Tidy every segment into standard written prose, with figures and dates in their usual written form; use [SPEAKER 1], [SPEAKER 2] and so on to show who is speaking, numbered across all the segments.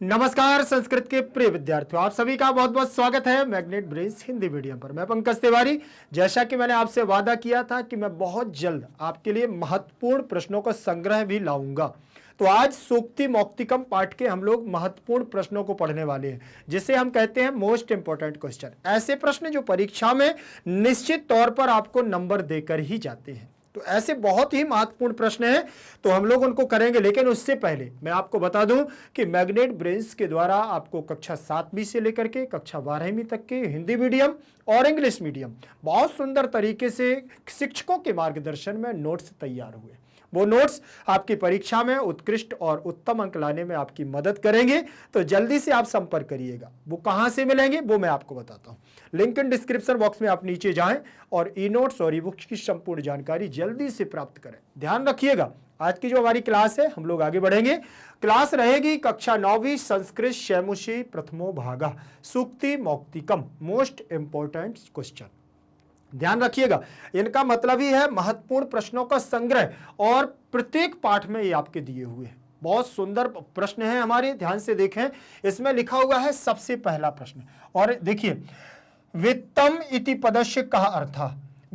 [SPEAKER 1] नमस्कार संस्कृत के प्रिय विद्यार्थियों, आप सभी का बहुत बहुत स्वागत है मैग्नेट ब्रेन्स हिंदी मीडियम पर। मैं पंकज तिवारी। जैसा कि मैंने आपसे वादा किया था कि मैं बहुत जल्द आपके लिए महत्वपूर्ण प्रश्नों का संग्रह भी लाऊंगा, तो आज सूक्ति मौक्तिकम पाठ के हम लोग महत्वपूर्ण प्रश्नों को पढ़ने वाले हैं, जिसे हम कहते हैं मोस्ट इंपोर्टेंट क्वेश्चन। ऐसे प्रश्न जो परीक्षा में निश्चित तौर पर आपको नंबर देकर ही जाते हैं। तो ऐसे बहुत ही महत्वपूर्ण प्रश्न हैं, तो हम लोग उनको करेंगे। लेकिन उससे पहले मैं आपको बता दूं कि मैग्नेट ब्रेन्स के द्वारा आपको कक्षा 7वीं से लेकर के कक्षा 12वीं तक के हिंदी मीडियम और इंग्लिश मीडियम बहुत सुंदर तरीके से शिक्षकों के मार्गदर्शन में नोट्स तैयार हुए। वो नोट्स आपकी परीक्षा में उत्कृष्ट और उत्तम अंक लाने में आपकी मदद करेंगे। तो जल्दी से आप संपर्क करिएगा। वो कहां से मिलेंगे वो मैं आपको बताता हूं। लिंक इन डिस्क्रिप्शन बॉक्स में आप नीचे जाएं और ई नोट्स और ई बुक्स की संपूर्ण जानकारी जल्दी से प्राप्त करें। ध्यान रखिएगा, आज की जो हमारी क्लास है हम लोग आगे बढ़ेंगे। क्लास रहेगी कक्षा 9वीं संस्कृत शैमुषी प्रथमो भागा सूक्ति मौक्तिकम मोस्ट इंपोर्टेंट क्वेश्चन। ध्यान रखिएगा, इनका मतलब ही है महत्वपूर्ण प्रश्नों का संग्रह, और प्रत्येक पाठ में ये आपके दिए हुए हैं। बहुत सुंदर प्रश्न है हमारे, ध्यान से देखें। इसमें लिखा हुआ है सबसे पहला प्रश्न, और देखिए, वित्तम इति पदस्य कहा अर्थ।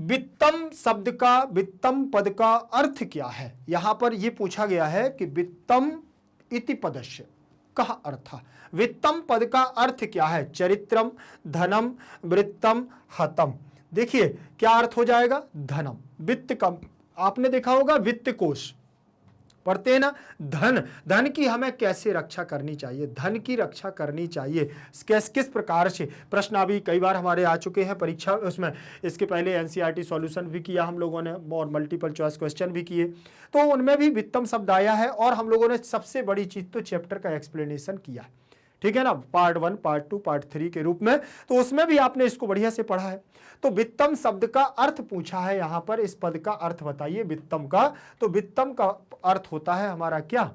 [SPEAKER 1] वित्तम शब्द का, वित्तम पद का अर्थ क्या है? यहां पर यह पूछा गया है कि वित्तम इति पदस्य कहा अर्थ। वित्तम पद का अर्थ क्या है? चरित्रम, धनम, वृत्तम, हतम। देखिए क्या अर्थ हो जाएगा? धनम, वित्त का आपने देखा होगा वित्त कोश पढ़ते हैं ना। धन, धन की हमें कैसे रक्षा करनी चाहिए, धन की रक्षा करनी चाहिए किस प्रकार से? प्रश्न अभी कई बार हमारे आ चुके हैं परीक्षा उसमें। इसके पहले एनसीईआरटी सॉल्यूशन भी किया हम लोगों ने और मल्टीपल चॉइस क्वेश्चन भी किए, तो उनमें भी वित्तम शब्द आया है। और हम लोगों ने सबसे बड़ी चीज तो चैप्टर का एक्सप्लेनेशन किया, ठीक है ना, पार्ट 1, पार्ट 2, पार्ट 3 के रूप में। तो उसमें भी आपने इसको बढ़िया से पढ़ा है। तो वित्तम शब्द का अर्थ पूछा है यहां पर, इस पद का अर्थ बताइए वित्तम का। तो वित्तम का अर्थ होता है हमारा क्या?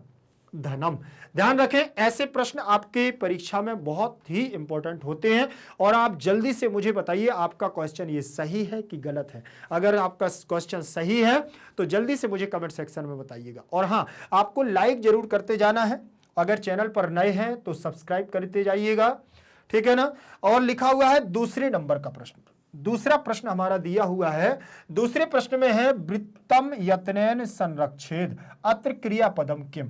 [SPEAKER 1] धनम। ध्यान रखें, ऐसे प्रश्न आपके परीक्षा में बहुत ही इंपॉर्टेंट होते हैं। और आप जल्दी से मुझे बताइए आपका क्वेश्चन ये सही है कि गलत है। अगर आपका क्वेश्चन सही है तो जल्दी से मुझे कमेंट सेक्शन में बताइएगा। और हाँ, आपको लाइक जरूर करते जाना है। अगर चैनल पर नए हैं तो सब्सक्राइब करते जाइएगा, ठीक है ना। और लिखा हुआ है दूसरे नंबर का प्रश्न। दूसरा प्रश्न हमारा दिया हुआ है, दूसरे प्रश्न में है वृत्तम यत्नेन संरक्षेद अत्र क्रियापदम किम।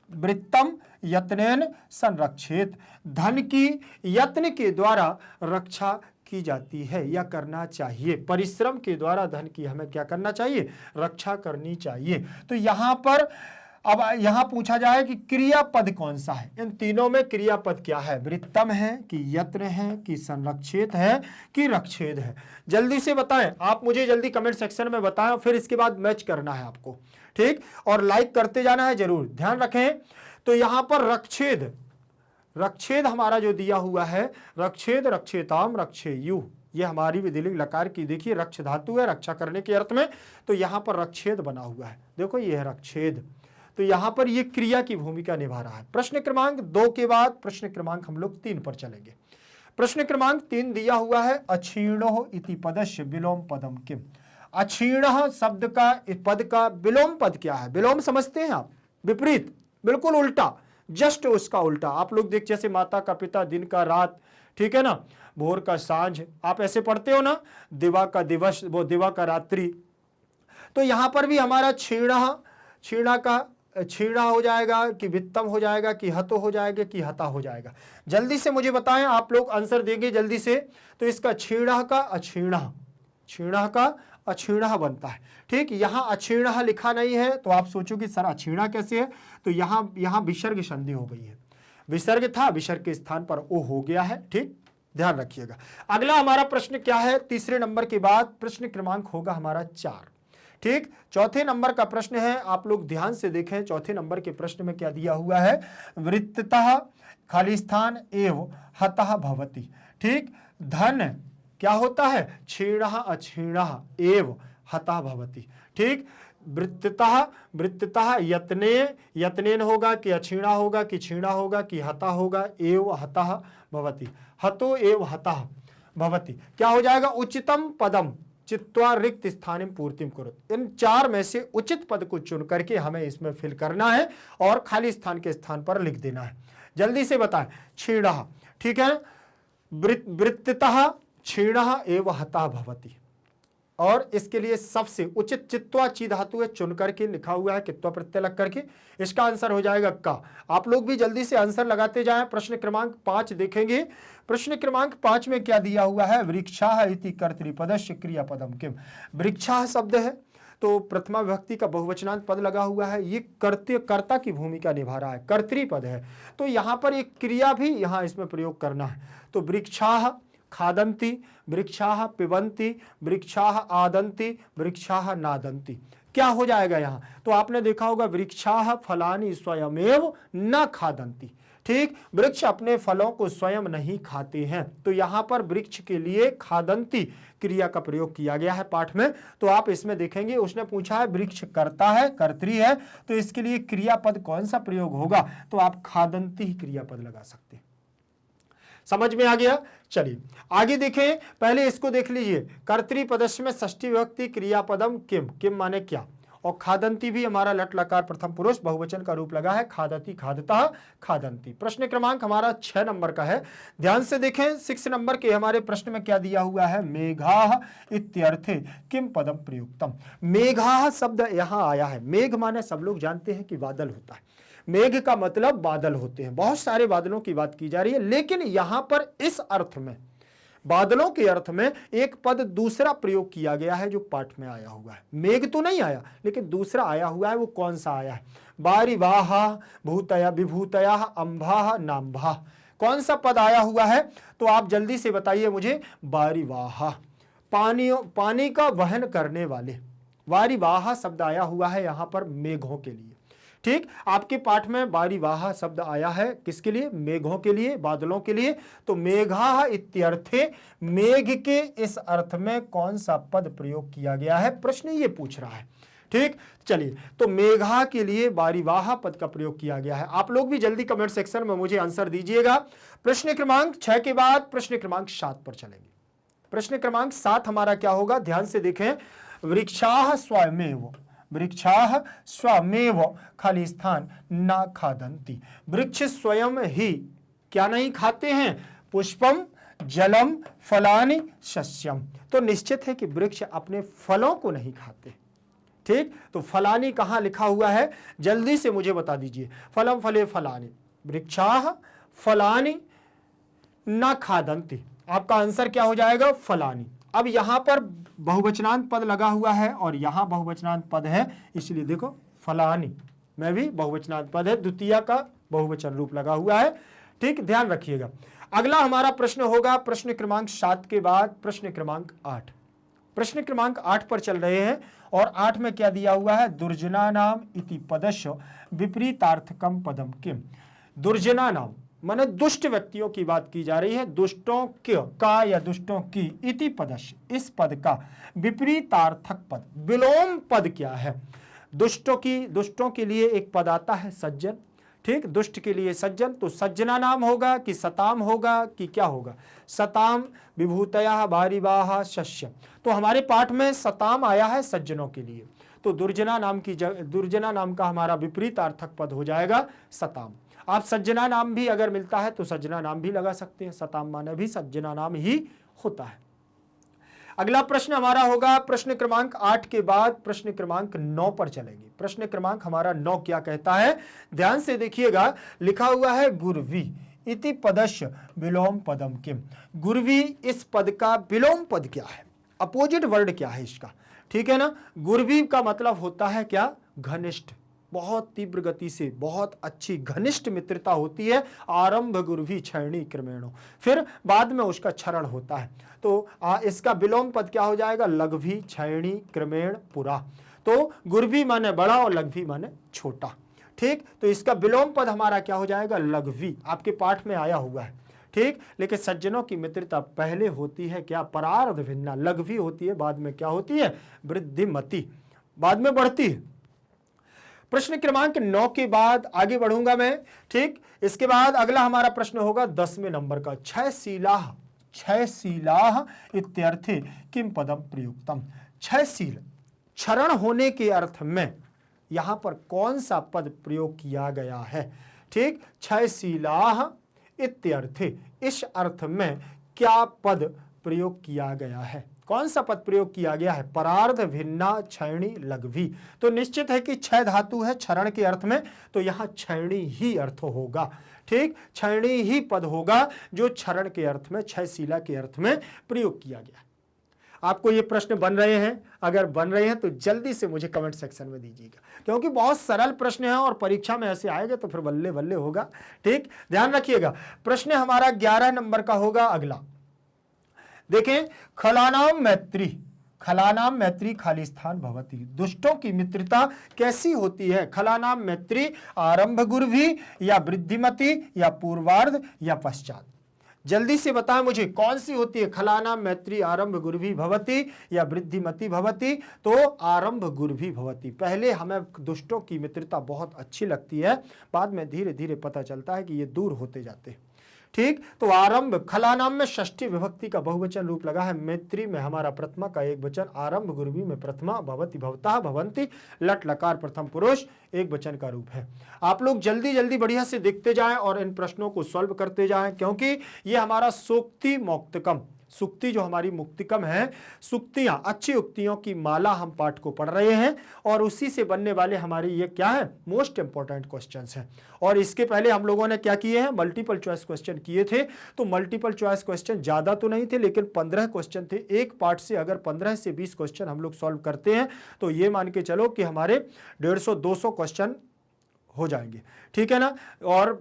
[SPEAKER 1] वृत्तम यत्नेन संरक्षेत, धन की यत्न के द्वारा रक्षा की जाती है या करना चाहिए। परिश्रम के द्वारा धन की हमें क्या करना चाहिए? रक्षा करनी चाहिए। तो यहां पर अब यहां पूछा जाए कि क्रियापद कौन सा है? इन तीनों में क्रियापद क्या है? वृत्तम है कि यत्न है कि संरक्षित है कि रक्षेद है? जल्दी से बताएं, आप मुझे जल्दी कमेंट सेक्शन में बताएं, फिर इसके बाद मैच करना है आपको, ठीक। और लाइक करते जाना है जरूर। ध्यान रखें, तो यहां पर रक्षेद, रक्षेद हमारा जो दिया हुआ है, रक्षेद, रक्षेताम, रक्षेयु, ये हमारी विधिलिंग लकार की देखिए रक्ष धातु है, रक्षा करने के अर्थ में। तो यहां पर रक्षेद बना हुआ है, देखो ये है रक्षेद। तो यहां पर ये क्रिया की भूमिका निभा रहा है। प्रश्न क्रमांक 2 के बाद प्रश्न क्रमांक हम लोग 3 पर चलेंगे। प्रश्न क्रमांक 3 दिया हुआ है, अक्षीणो इति पदस्य विलोम पदम किम। अक्षीण शब्द का, पद का विलोम पद क्या है? विलोम समझते हैं आप? विपरीत, बिल्कुल उल्टा, जस्ट उसका उल्टा। आप लोग देख, जैसे माता का पिता, दिन का रात, ठीक है ना, भोर का सांझ, आप ऐसे पढ़ते हो ना, दिवा का दिवस, वो दिवा का रात्रि। तो यहां पर भी हमारा क्षीण, क्षीणा का छीड़ा हो जाएगा कि वित्तम हो जाएगा कि हतो हो जाएगा कि हता हो जाएगा? जल्दी से मुझे बताएं, आप लोग आंसर देंगे जल्दी से। तो इसका छीड़ा का अछीणा, छीणा का अछीणा बनता है, ठीक। यहां अछीणा लिखा नहीं है तो आप सोचो कि सर अछीणा कैसे है? तो यहां विसर्ग संधि हो गई है, विसर्ग था, विसर्ग के स्थान पर ओ हो गया है, ठीक। ध्यान रखिएगा। अगला हमारा प्रश्न क्या है? तीसरे नंबर के बाद प्रश्न क्रमांक होगा हमारा 4, ठीक। चौथे नंबर का प्रश्न है, आप लोग ध्यान से देखें। चौथे नंबर के प्रश्न में क्या दिया हुआ है? वृत्ततः खाली स्थान एव हतः भवति, ठीक। धन क्या होता है? क्षीणः अक्षीणः एव हतः भवति, ठीक। वृत्ततः, वृत्ततः यत्ने, यत्नेन होगा कि अक्षीणा होगा कि क्षीणा होगा कि हता होगा? एव हतः भवति, हतो एव हतः भवति। क्या हो जाएगा? उच्चतम पदम, चित्वा रिक्त स्थानिम पूर्तिम कुरुत। इन 4 में से उचित पद को चुन करके हमें इसमें फिल करना है और खाली स्थान के स्थान पर लिख देना है। जल्दी से बताएं। क्षीणः, ठीक है ना, वृत्ततः क्षीणः एव हता भवति, और इसके लिए सबसे उचित चित्वा ची धातु है, चुन करके लिखा हुआ है कित्वा प्रत्यय लग करके। इसका आंसर हो जाएगा का। आप लोग भी जल्दी से आंसर लगाते जाएं। प्रश्न क्रमांक 5 देखेंगे। प्रश्न क्रमांक 5 में क्या दिया हुआ है, वृक्षाः इति कर्तृपदस्य क्रियापदम किम। वृक्षाः शब्द है तो प्रथमा विभक्ति का बहुवचनांत पद लगा हुआ है, ये कर्ता की भूमिका निभा रहा है, कर्तृपद है, तो यहां पर एक क्रिया भी यहां इसमें प्रयोग करना है। तो वृक्षाः खादन्ति, वृक्षाः पिबन्ति, वृक्षाः आदन्ति, वृक्षाः नादन्ति। क्या हो जाएगा यहां, तो आपने देखा होगा वृक्षाः फलानि स्वयमेव न खादन्ति, ठीक, वृक्ष अपने फलों को स्वयं नहीं खाते हैं, तो यहां पर वृक्ष के लिए खादन्ति क्रिया का प्रयोग किया गया है पाठ में। तो आप इसमें देखेंगे उसने पूछा है वृक्ष करता है, कर्तृ है, तो इसके लिए क्रियापद कौन सा प्रयोग होगा, तो आप खादन्ति ही क्रियापद लगा सकते हैं। समझ में आ गया। चलिए आगे देखें, पहले इसको देख लीजिए। कर्तृपदस्य में षष्ठी विभक्ति क्रियापदम किम, किम माने क्या, और खादन्ति भी हमारा लट लकार प्रथम पुरुष बहुवचन का रूप लगा है, खादति खादता खादन्ति। प्रश्न क्रमांक हमारा 6 नंबर का है, ध्यान से देखें। 6 नंबर के हमारे प्रश्न में क्या दिया हुआ है, मेघाः इत्यर्थे किम पदम प्रयुक्तम। मेघाः शब्द यहां आया है, मेघ माने सब लोग जानते हैं कि बादल होता है, मेघ का मतलब बादल होते हैं, बहुत सारे बादलों की बात की जा रही है, लेकिन यहां पर इस अर्थ में बादलों के अर्थ में एक पद दूसरा प्रयोग किया गया है जो पाठ में आया हुआ है। मेघ तो नहीं आया लेकिन दूसरा आया हुआ है, वो कौन सा आया है, बारिवाहा भूतया विभूतया अंभाः नाम्भाः, कौन सा पद आया हुआ है, तो आप जल्दी से बताइए मुझे। बारिवाहा, पानी का वहन करने वाले, वारिवाहा शब्द आया हुआ है यहां पर मेघों के लिए, ठीक। आपके पाठ में बारिवाहा शब्द आया है किसके लिए, मेघों के लिए, बादलों के लिए। तो मेघाः इत्यर्थे, मेघ के इस अर्थ में कौन सा पद प्रयोग किया गया है, प्रश्न ये पूछ रहा है, ठीक। चलिए, तो मेघा के लिए बारिवाहा पद का प्रयोग किया गया है। आप लोग भी जल्दी कमेंट सेक्शन में मुझे आंसर दीजिएगा। प्रश्न क्रमांक 6 के बाद प्रश्न क्रमांक 7 पर चलेंगे। प्रश्न क्रमांक 7 हमारा क्या होगा, ध्यान से देखें। वृक्षाः स्वयमेव, वृक्षाः स्वयमेव खाली स्थान न खादन्ति, वृक्ष स्वयं ही क्या नहीं खाते हैं, पुष्पम जलम फलानि शस्यम। तो निश्चित है कि वृक्ष अपने फलों को नहीं खाते, ठीक। तो फलानि कहां लिखा हुआ है, जल्दी से मुझे बता दीजिए। फलम फले फलानि, वृक्षाः फलानि न खादन्ति, आपका आंसर क्या हो जाएगा, फलानि। अब यहां पर बहुवचनांत पद लगा हुआ है और यहां बहुवचनांत पद है, इसलिए देखो फलानि में भी बहुवचनांत पद है, द्वितीय का बहुवचन रूप लगा हुआ है, ठीक, ध्यान रखिएगा। अगला हमारा प्रश्न होगा प्रश्न क्रमांक 7 के बाद प्रश्न क्रमांक 8। प्रश्न क्रमांक 8 पर चल रहे हैं और 8 में क्या दिया हुआ है, दुर्जना नाम इति पदस्य विपरीतार्थकम पदम किम। दुर्जना नाम माने दुष्ट व्यक्तियों की बात की जा रही है, दुष्टों का या दुष्टों की, इति पदस्य इस पद का विपरीतार्थक पद, विलोम पद क्या है। दुष्टों के लिए एक पद आता है सज्जन, ठीक, दुष्ट के लिए सज्जन, तो सज्जना नाम होगा कि सताम होगा कि क्या होगा, सताम विभूतया बारिवाहा शस्य। तो हमारे पाठ में सताम आया है सज्जनों के लिए, तो दुर्जना नाम का हमारा विपरीतार्थक पद हो जाएगा सताम। आप सज्जना नाम भी अगर मिलता है तो सज्जना नाम भी लगा सकते हैं, सताम माने भी सज्जना नाम ही होता है। अगला प्रश्न हमारा होगा प्रश्न क्रमांक 8 के बाद प्रश्न क्रमांक 9 पर चलेंगे। प्रश्न क्रमांक हमारा 9 क्या कहता है, ध्यान से देखिएगा। लिखा हुआ है गुर्वी इति पदस्य विलोम पदम किम। गुर्वी इस पद का विलोम पद क्या है, अपोजिट वर्ड क्या है इसका, ठीक है ना। गुर्वी का मतलब होता है क्या, घनिष्ठ, बहुत तीव्र गति से बहुत अच्छी घनिष्ठ मित्रता होती है। आरंभ गुर्वी क्षरणी क्रमेणो, फिर बाद में उसका क्षरण होता है। तो इसका विलोम पद क्या हो जाएगा, लघ्वी क्षयणी क्रमेण पुरा। तो गुर्वी माने बड़ा और लघ्वी माने छोटा, ठीक। तो इसका विलोम पद हमारा क्या हो जाएगा, लघ्वी, आपके पाठ में आया हुआ है, ठीक। लेकिन सज्जनों की मित्रता पहले होती है क्या, परार्ध भिन्ना, लघ्वी होती है, बाद में क्या होती है, वृद्धिमती, बाद में बढ़ती है। प्रश्न क्रमांक 9 के बाद आगे बढ़ूंगा मैं, ठीक। इसके बाद अगला हमारा प्रश्न होगा 10वें नंबर का, क्षयशीलाः इत्यर्थे किम पदम प्रयुक्तम। क्षयशील, क्षरण होने के अर्थ में यहां पर कौन सा पद प्रयोग किया गया है? ठीक, क्षयशीलाः इत्यर्थे, इस अर्थ में क्या पद प्रयोग किया गया है? कौन सा पद प्रयोग किया गया है? परार्ध भिन्ना क्षयणी लघवी। तो निश्चित है कि क्षय धातु है क्षरण के अर्थ में, तो यहां क्षयणी ही अर्थ होगा। ठीक, क्षयणी ही पद होगा जो क्षरण के अर्थ में, क्षयशीला के अर्थ में प्रयोग किया गया। आपको ये प्रश्न बन रहे हैं? अगर बन रहे हैं तो जल्दी से मुझे कमेंट सेक्शन में दीजिएगा, क्योंकि बहुत सरल प्रश्न है और परीक्षा में ऐसे आएगा तो फिर बल्ले बल्ले होगा। ठीक, ध्यान रखिएगा। प्रश्न हमारा 11 नंबर का होगा अगला। देखें, खलानाम मैत्री, खलानाम मैत्री खाली स्थान भवती। दुष्टों की मित्रता कैसी होती है? खलानाम मैत्री आरंभ गुर्भी या वृद्धिमती या पूर्वार्ध या पश्चात? जल्दी से बताएं मुझे कौन सी होती है? खलानाम मैत्री आरंभ गुर्भी भवती या वृद्धिमती भवती? तो आरंभ गुर्भी भवती। पहले हमें दुष्टों की मित्रता बहुत अच्छी लगती है, बाद में धीरे धीरे पता चलता है कि ये दूर होते जाते हैं। ठीक, तो आरंभ, खलानाम में षष्ठी विभक्ति का बहुवचन रूप लगा है, मैत्री में हमारा प्रथमा का एक वचन, आरंभ गुर्भी में प्रथमा, भवती भवतः भवंती, लट लकार प्रथम पुरुष एक वचन का रूप है। आप लोग जल्दी जल्दी बढ़िया से देखते जाएं और इन प्रश्नों को सॉल्व करते जाएं, क्योंकि ये हमारा सूक्ति मौक्तिकम, सुक्ति जो हमारी मुक्तिकम है, सुक्तियां, अच्छी उक्तियों की माला हम पाठ को पढ़ रहे हैं और उसी से बनने वाले हमारे ये क्या है? मोस्ट इंपॉर्टेंट क्वेश्चंस हैं। और इसके पहले हम लोगों ने क्या किए हैं? मल्टीपल चॉइस क्वेश्चन किए थे। तो मल्टीपल चॉइस क्वेश्चन ज्यादा तो नहीं थे, लेकिन 15 क्वेश्चन थे। एक पार्ट से अगर 15 से 20 क्वेश्चन हम लोग सॉल्व करते हैं तो ये मान के चलो कि हमारे 150-200 क्वेश्चन हो जाएंगे। ठीक है ना? और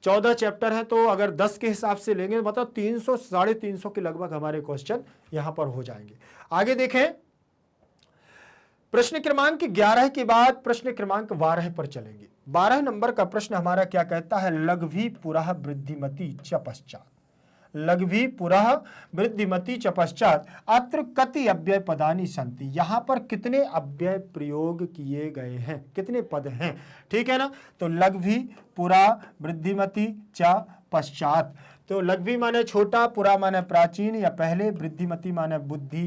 [SPEAKER 1] 14 चैप्टर है, तो अगर 10 के हिसाब से लेंगे तो मतलब 300 350 के लगभग हमारे क्वेश्चन यहां पर हो जाएंगे। आगे देखें, प्रश्न क्रमांक 11 के बाद प्रश्न क्रमांक 12 पर चलेंगे। 12 नंबर का प्रश्न हमारा क्या कहता है? लघ्वी पुरः वृद्धिमती च पश्चात। लघ्वी पुरः वृद्धिमती च पश्चात अत्र कति अव्यय पदानि सन्ति। यहां पर कितने अव्यय प्रयोग किए गए हैं? कितने पद हैं? ठीक है ना? तो लघ्वी पुरा वृद्धिमती च पश्चात, तो लघ्वी माने छोटा, पुरा माने प्राचीन या पहले, वृद्धिमती माने बुद्धि,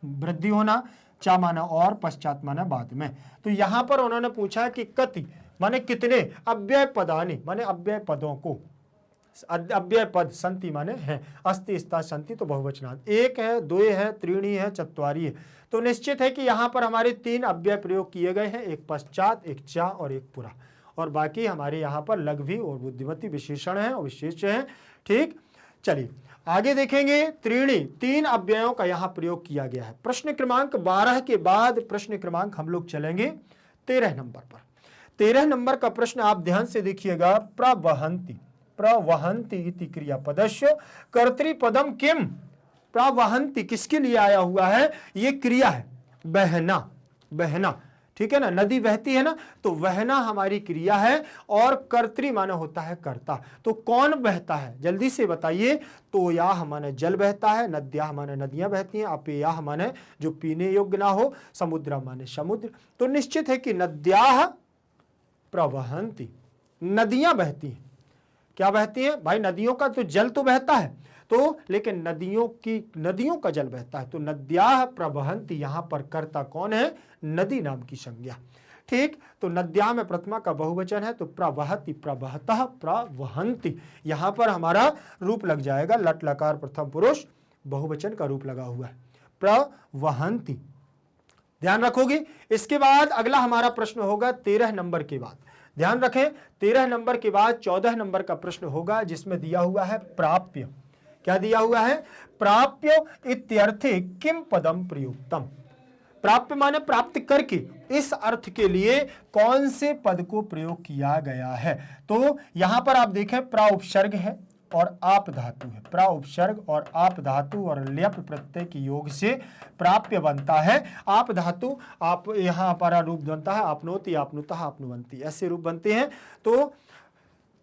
[SPEAKER 1] वृद्धि होना, चा माना और, पश्चात माना बाद में। तो यहां पर उन्होंने पूछा कि कति माने कितने, अव्यय पदानि माने अव्यय पदों को, अव्यय पद, संति माने हैं, अस्ति स्ता संति तो बहुवचनात्, एक है, दो है, त्रीणी है, चत्वारी है। तो निश्चित है कि यहां पर हमारे 3 अव्यय प्रयोग किए गए हैं, एक पश्चात, एक चा और एक पुरा, और बाकी हमारे यहां पर लघ्वी और बुद्धिमती विशेषण है और विशेष है। ठीक, चलिए आगे देखेंगे। त्रीणी, 3 अव्ययों का यहां प्रयोग किया गया है। प्रश्न क्रमांक 12 के बाद प्रश्न क्रमांक हम लोग चलेंगे 13 नंबर पर। 13 नंबर का प्रश्न आप ध्यान से देखिएगा। प्रवहंती, प्रवहंती इति क्रियापदस्य कर्तृपदम किम। प्रवहंती किसके लिए आया हुआ है? ये क्रिया है, बहना, बहना। ठीक है ना? नदी बहती है ना, तो बहना हमारी क्रिया है और कर्तृ माने होता है कर्ता। तो कौन बहता है? जल्दी से बताइए। तो याह माने जल बहता है, नद्याह माने नदियां बहती हैं, अपेयाह माने जो पीने योग्य ना हो, समुद्र माने समुद्र। तो निश्चित है कि नद्याह प्रवहंती, नदियां बहती हैं। क्या बहती हैं भाई? नदियों का तो जल तो बहता है, तो लेकिन नदियों का जल बहता है। तो नद्याः प्रवहंती, यहां पर कर्ता कौन है? नदी नाम की संज्ञा। ठीक, तो नद्या में प्रथमा का बहुवचन है, तो प्रवहति, प्रवहतः, प्रवहंती, यहां पर हमारा रूप लग जाएगा, लट लकार प्रथम पुरुष बहुवचन का रूप लगा हुआ है, प्रवहंती। ध्यान रखोगे। इसके बाद अगला हमारा प्रश्न होगा 13 नंबर के बाद। ध्यान रखें, 13 नंबर के बाद 14 नंबर का प्रश्न होगा, जिसमें दिया हुआ है प्राप्य। क्या दिया हुआ है? प्राप्य इत्यर्थे किम पदम प्रयुक्तम। प्राप्य माने प्राप्त करके, इस अर्थ के लिए कौन से पद को प्रयोग किया गया है? तो यहां पर आप देखें, प्रा उपसर्ग है और आप धातु है। प्रा उपसर्ग और आप धातु और ल्यप प्रत्यय के योग से प्राप्य बनता है। आप धातु, आप यहां पर रूप बनता है आपनोति, आपनुतः, आपनुवंती, ऐसे रूप बनते हैं। तो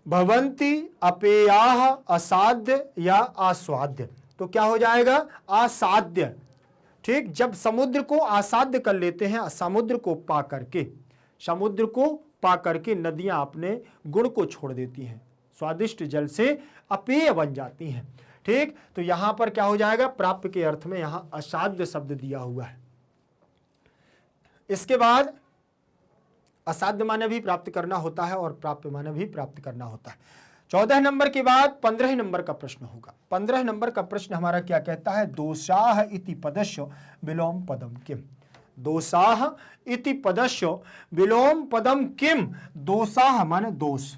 [SPEAKER 1] भवंती, अपेयाह, असाध्य या आस्वाद्य, तो क्या हो जाएगा? असाध्य। ठीक, जब समुद्र को आसाध्य कर लेते हैं, समुद्र को पा करके, समुद्र को पा करके नदियां अपने गुण को छोड़ देती हैं, स्वादिष्ट जल से अपेय बन जाती हैं। ठीक, तो यहां पर क्या हो जाएगा, प्राप्य के अर्थ में यहां असाध्य शब्द दिया हुआ है। इसके बाद असाध्य माने भी प्राप्त करना होता है और प्राप्य माने भी प्राप्त करना होता है। 14 नंबर के बाद 15 नंबर का प्रश्न होगा। 15 नंबर का प्रश्न हमारा क्या कहता है, दोषाह इति पदस्य विलोम पदम किम। दोषाह इति पदस्य विलोम पदम किम। दोषाह माने दोष,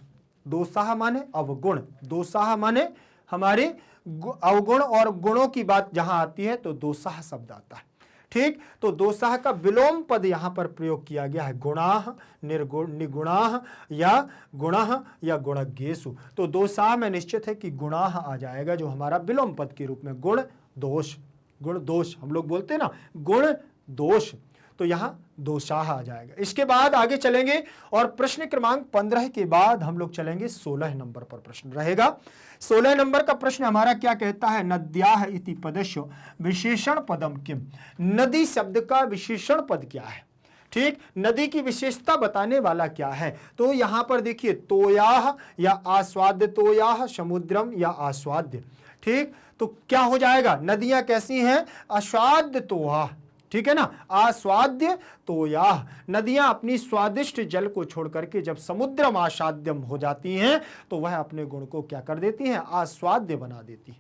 [SPEAKER 1] दोषाह माने अवगुण, दोषाह माने हमारे अवगुण और गुणों की बात जहां आती है तो दोषाह शब्द आता है। ठीक, तो दोषाह का विलोम पद यहां पर प्रयोग किया गया है, गुणाह, निर्गुण, निगुणाह या गुणः या गुणज्ञेषु। तो दोषाह में निश्चित है कि गुणाह आ जाएगा, जो हमारा विलोम पद के रूप में गुण दोष, गुण दोष हम लोग बोलते हैं ना, गुण दोष, तो यहां दोषाह आ जाएगा। इसके बाद आगे चलेंगे और प्रश्न क्रमांक 15 के बाद हम लोग चलेंगे 16 नंबर पर प्रश्न रहेगा। 16 नंबर का प्रश्न हमारा क्या कहता है, नद्याः इति पदस्य विशेषण पदम किम। नदी शब्द का विशेषण पद क्या है। ठीक, नदी की विशेषता बताने वाला क्या है, तो यहां पर देखिए तोयाह या आस्वाद्य तोयाह, समुद्रम या आस्वाद्य। ठीक, तो क्या हो जाएगा, नदियां कैसी हैं, आस्वाद्य तोयाह, ठीक है ना, आस्वाद्य तोयाह। नदियां अपनी स्वादिष्ट जल को छोड़ करके जब समुद्रम आस्वाद्यम हो जाती हैं तो वह अपने गुण को क्या कर देती हैं, आस्वाद्य बना देती है,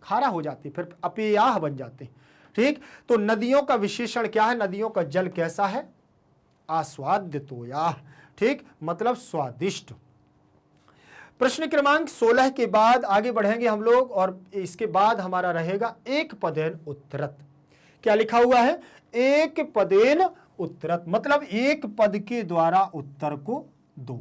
[SPEAKER 1] खारा हो जाती है, फिर अपेयाह बन जाते हैं। ठीक, तो नदियों का विशेषण क्या है, नदियों का जल कैसा है, आस्वाद्य तोयाह। ठीक, मतलब स्वादिष्ट। प्रश्न क्रमांक 16 के बाद आगे बढ़ेंगे हम लोग और इसके बाद हमारा रहेगा एक पदेन उत्तरत। क्या लिखा हुआ है, एक पदेन उत्तरत, मतलब एक पद के द्वारा उत्तर को दो।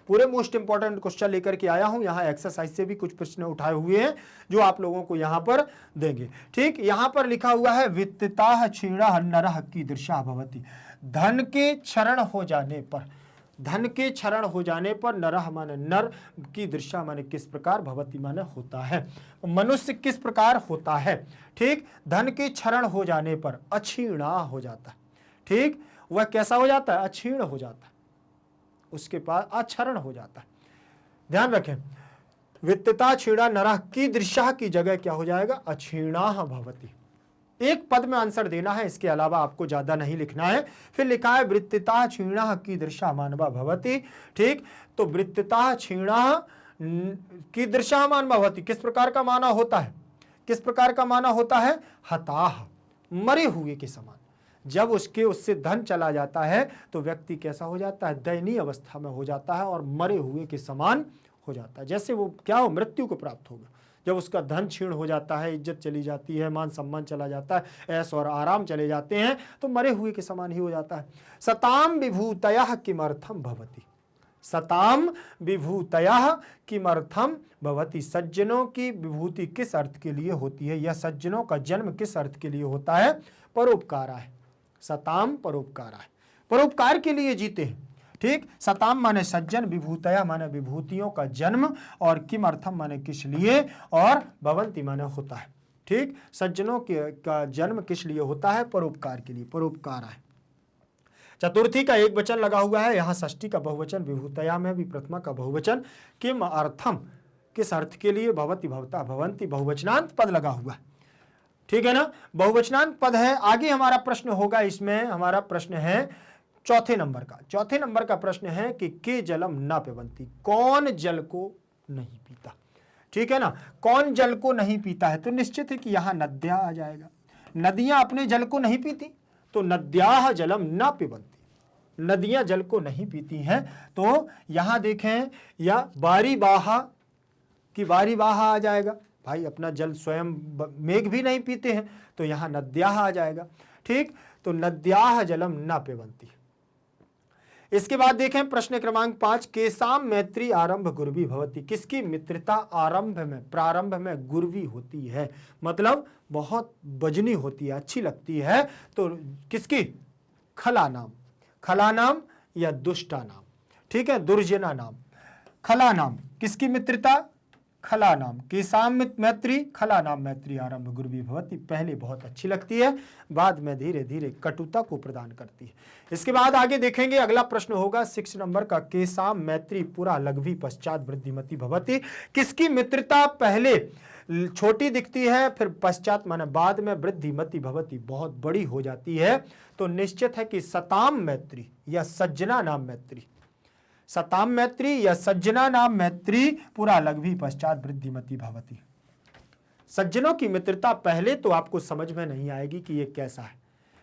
[SPEAKER 1] पूरे मोस्ट इंपॉर्टेंट क्वेश्चन लेकर के आया हूं, यहां एक्सरसाइज से भी कुछ प्रश्न उठाए हुए हैं जो आप लोगों को यहां पर देंगे। ठीक, यहां पर लिखा हुआ है वित्तताः क्षीणः नरः कीदृशः भवति। धन के क्षरण हो जाने पर, धन के क्षरण हो जाने पर, नरः माने नर, की दृश्या माने किस प्रकार, भवति माने होता है, मनुष्य किस प्रकार होता है। ठीक, धन के क्षरण हो जाने पर अक्षीणा हो जाता है। ठीक, वह कैसा हो जाता है, अक्षीण हो जाता है, उसके पास अक्षरण हो जाता है। ध्यान रखें, वित्तता क्षीणा नरः की दृश्या की जगह क्या हो जाएगा, अक्षीणा भवति। एक पद में आंसर देना है, इसके अलावा आपको ज्यादा नहीं लिखना है। फिर लिखा है वृत्तिता क्षीणः कीदृशः मानवा भवति। ठीक, तो वृत्तिता क्षीणः कीदृशः मानवा भवति, किस प्रकार का माना होता है, किस प्रकार का माना होता है, हताह, मरे हुए के समान। जब उससे धन चला जाता है तो व्यक्ति कैसा हो जाता है, दयनीय अवस्था में हो जाता है और मरे हुए के समान हो जाता है, जैसे वो क्या हो, मृत्यु को प्राप्त होगा। जब उसका धन क्षीण हो जाता है, इज्जत चली जाती है, मान सम्मान चला जाता है, ऐश और आराम चले जाते हैं, तो मरे हुए के समान ही हो जाता है। सताम विभूतयः किमर्थम भवति, सताम विभूतयः किमर्थम भवति। सज्जनों की विभूति किस अर्थ के लिए होती है, या सज्जनों का जन्म किस अर्थ के लिए होता है, परोपकाराय। सताम परोपकाराय, परोपकार के लिए जीते हैं। ठीक, सताम माने सज्जन, विभूतया माने विभूतियों का जन्म, और किम अर्थम माने किस लिए, और भवंती माने होता है। ठीक, सज्जनों का जन्म किस लिए होता है, परोपकार के लिए, परोपकार है। चतुर्थी का एक वचन लगा हुआ है, यहाँ षष्ठी का बहुवचन, विभूतया में भी प्रथमा का बहुवचन, किम अर्थम किस अर्थ के लिए, भवती भवता भवंती बहुवचनांत पद लगा हुआ है। ठीक है ना, बहुवचनांत पद है। आगे हमारा प्रश्न होगा, इसमें हमारा प्रश्न है चौथे नंबर का। चौथे नंबर का प्रश्न है कि के जलम न पिबंती, कौन जल को नहीं पीता। ठीक है ना, कौन जल को नहीं पीता है, तो निश्चित है कि यहां नद्या आ जाएगा। नदियां अपने जल को नहीं पीती, तो नद्याः जलम न पिबंती, नदियां जल को नहीं पीती हैं। तो यहां देखें, या बारी बाहा की बारी बाहा आ जाएगा, भाई अपना जल स्वयं मेघ भी नहीं पीते हैं, तो यहां नद्याः आ जाएगा। ठीक, तो नद्याः जलम न पिबंती। इसके बाद देखें प्रश्न क्रमांक 5, केसाम मैत्री आरंभ गुरवी भवती, किसकी मित्रता आरंभ में, प्रारंभ में गुरवी होती है, मतलब बहुत बजनी होती है, अच्छी लगती है। तो किसकी, खला नाम, खला नाम या दुष्टा नाम। ठीक है, दुर्जना नाम, खला नाम, किसकी मित्रता, खला नाम। केसाम मैत्री, खला नाम मैत्री आरंभ गुरवी भवती, पहले बहुत अच्छी लगती है, बाद में धीरे धीरे कटुता को प्रदान करती है। इसके बाद आगे देखेंगे, अगला प्रश्न होगा 6 नंबर का, केसाम मैत्री पुरा लघवी पश्चात वृद्धिमती भवती, किसकी मित्रता पहले छोटी दिखती है, फिर पश्चात माने बाद में वृद्धिमती भवती, बहुत बड़ी हो जाती है, तो निश्चित है कि सताम मैत्री या सज्जना नाम मैत्री, सताम मैत्री या सज्जना नाम मैत्री पुरा लघवी पश्चात वृद्धिमती भवती। सज्जनों की मित्रता पहले तो आपको समझ में नहीं आएगी कि ये कैसा है,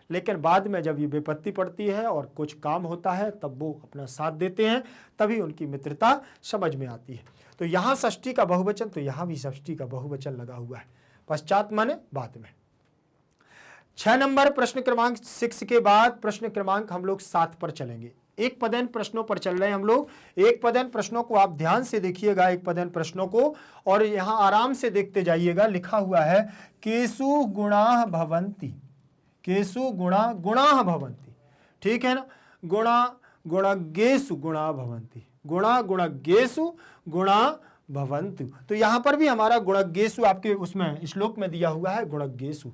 [SPEAKER 1] लेकिन बाद में जब ये विपत्ति पड़ती है और कुछ काम होता है तब वो अपना साथ देते हैं, तभी उनकी मित्रता समझ में आती है। तो यहाँ षष्ठी का बहुवचन, तो यहाँ भी षष्ठी का बहुवचन लगा हुआ है, पश्चात माने बाद में। 6 नंबर प्रश्न क्रमांक 6 के बाद प्रश्न क्रमांक हम लोग 7 पर चलेंगे। एक पदेन प्रश्नों पर चल रहे हैं हम लोग। एक पदेन प्रश्नों को आप ध्यान से देखिएगा, एक पदेन प्रश्नों को, और यहां आराम से देखते जाइएगा। लिखा हुआ है केसु गुणाः भवन्ति, केसु गुणाः भवन्ति, ठीक है ना। गुणज्ञेषु गुणाः भवन्ति, गुणज्ञेषु गुणाः भवन्तु। तो यहां पर भी हमारा गुणज्ञेषु आपके उसमें श्लोक में दिया हुआ है, गुणज्ञेषु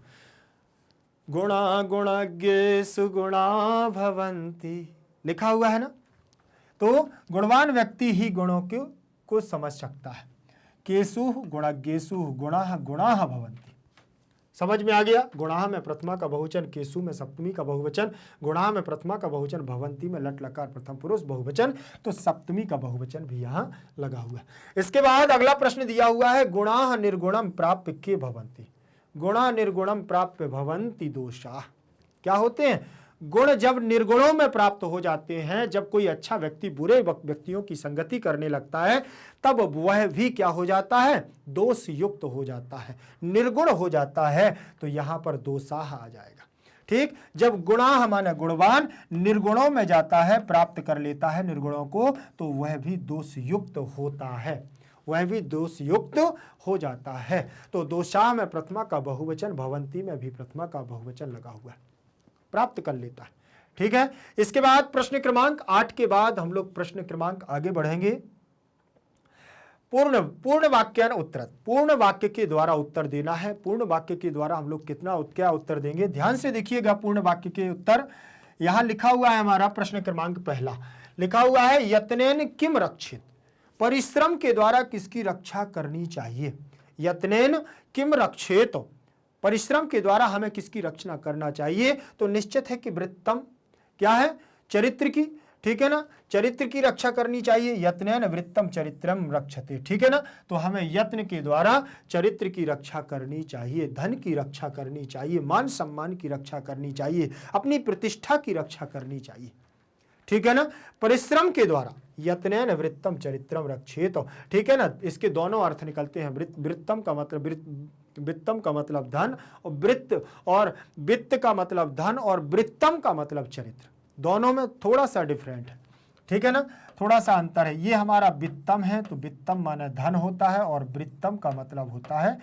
[SPEAKER 1] गुणज्ञेषु गुणाः भवन्ति लिखा हुआ है ना। तो गुणवान व्यक्ति ही गुणों को समझ सकता है। केसु गुणज्ञेषु गुणाः भवन्ति, समझ में आ गया। गुणाः में प्रथमा का बहुवचन, केसु में सप्तमी का बहुवचन, गुणाः में प्रथमा का बहुवचन, भवन्ति में लट लकार प्रथम पुरुष बहुवचन, तो सप्तमी का बहुवचन भी यहाँ लगा हुआ है। इसके बाद अगला प्रश्न दिया हुआ है गुणाः निर्गुणम प्राप्य के भवन्ति, गुणा निर्गुणम प्राप्य भवन्ति दोषाः। क्या होते हैं गुण? जब निर्गुणों में प्राप्त हो जाते हैं, जब कोई अच्छा व्यक्ति बुरे व्यक्तियों की संगति करने लगता है, तब वह भी क्या हो जाता है? दोष युक्त हो जाता है, निर्गुण हो जाता है। तो यहां पर दोषाः आ जाएगा, ठीक। जब गुणाः माने गुणवान निर्गुणों में जाता है, प्राप्त कर लेता है निर्गुणों को, तो वह भी दोष युक्त होता है, वह भी दोष युक्त हो जाता है। तो दोषाः में प्रथमा का बहुवचन, भवन्ति में भी प्रथमा का बहुवचन लगा हुआ है, प्राप्त कर लेता है, ठीक है। इसके बाद प्रश्न क्रमांक 8 के बाद हम लोग प्रश्न क्रमांक आगे बढ़ेंगे। पूर्ण वाक्यान उत्तर, पूर्ण वाक्य के द्वारा उत्तर देना है। पूर्ण वाक्य के द्वारा हम लोग क्या उत्तर देंगे, ध्यान से देखिएगा। पूर्ण वाक्य के उत्तर यहां लिखा हुआ है, हमारा प्रश्न क्रमांक पहला लिखा हुआ है यत्नेन किम रक्षित, परिश्रम के द्वारा किसकी रक्षा करनी चाहिए। यत्नेन किम रक्षेत, परिश्रम के द्वारा हमें किसकी रक्षा करना चाहिए। तो निश्चित है कि वृत्तम क्या है? चरित्र की, ठीक है ना, चरित्र की रक्षा करनी चाहिए। यत्नेन वृत्तम चरित्रम रक्षते, ठीक है ना। तो हमें यत्न के द्वारा चरित्र की रक्षा करनी चाहिए, धन की रक्षा करनी चाहिए, मान सम्मान की रक्षा करनी चाहिए, अपनी प्रतिष्ठा की रक्षा करनी चाहिए, ठीक है ना। परिश्रम के द्वारा यत्नेन वृत्तम चरित्रम रक्षेत, ठीक है ना। इसके दोनों अर्थ निकलते हैं। वृत्तम का मतलब वित्तम का मतलब धन, और वित्त का मतलब धन, और वृत्तम का मतलब चरित्र। दोनों में थोड़ा सा डिफरेंट है, ठीक है ना, थोड़ा सा अंतर है। ये हमारा वित्तम है, तो वित्तम माने धन होता है, और वृत्तम का मतलब होता है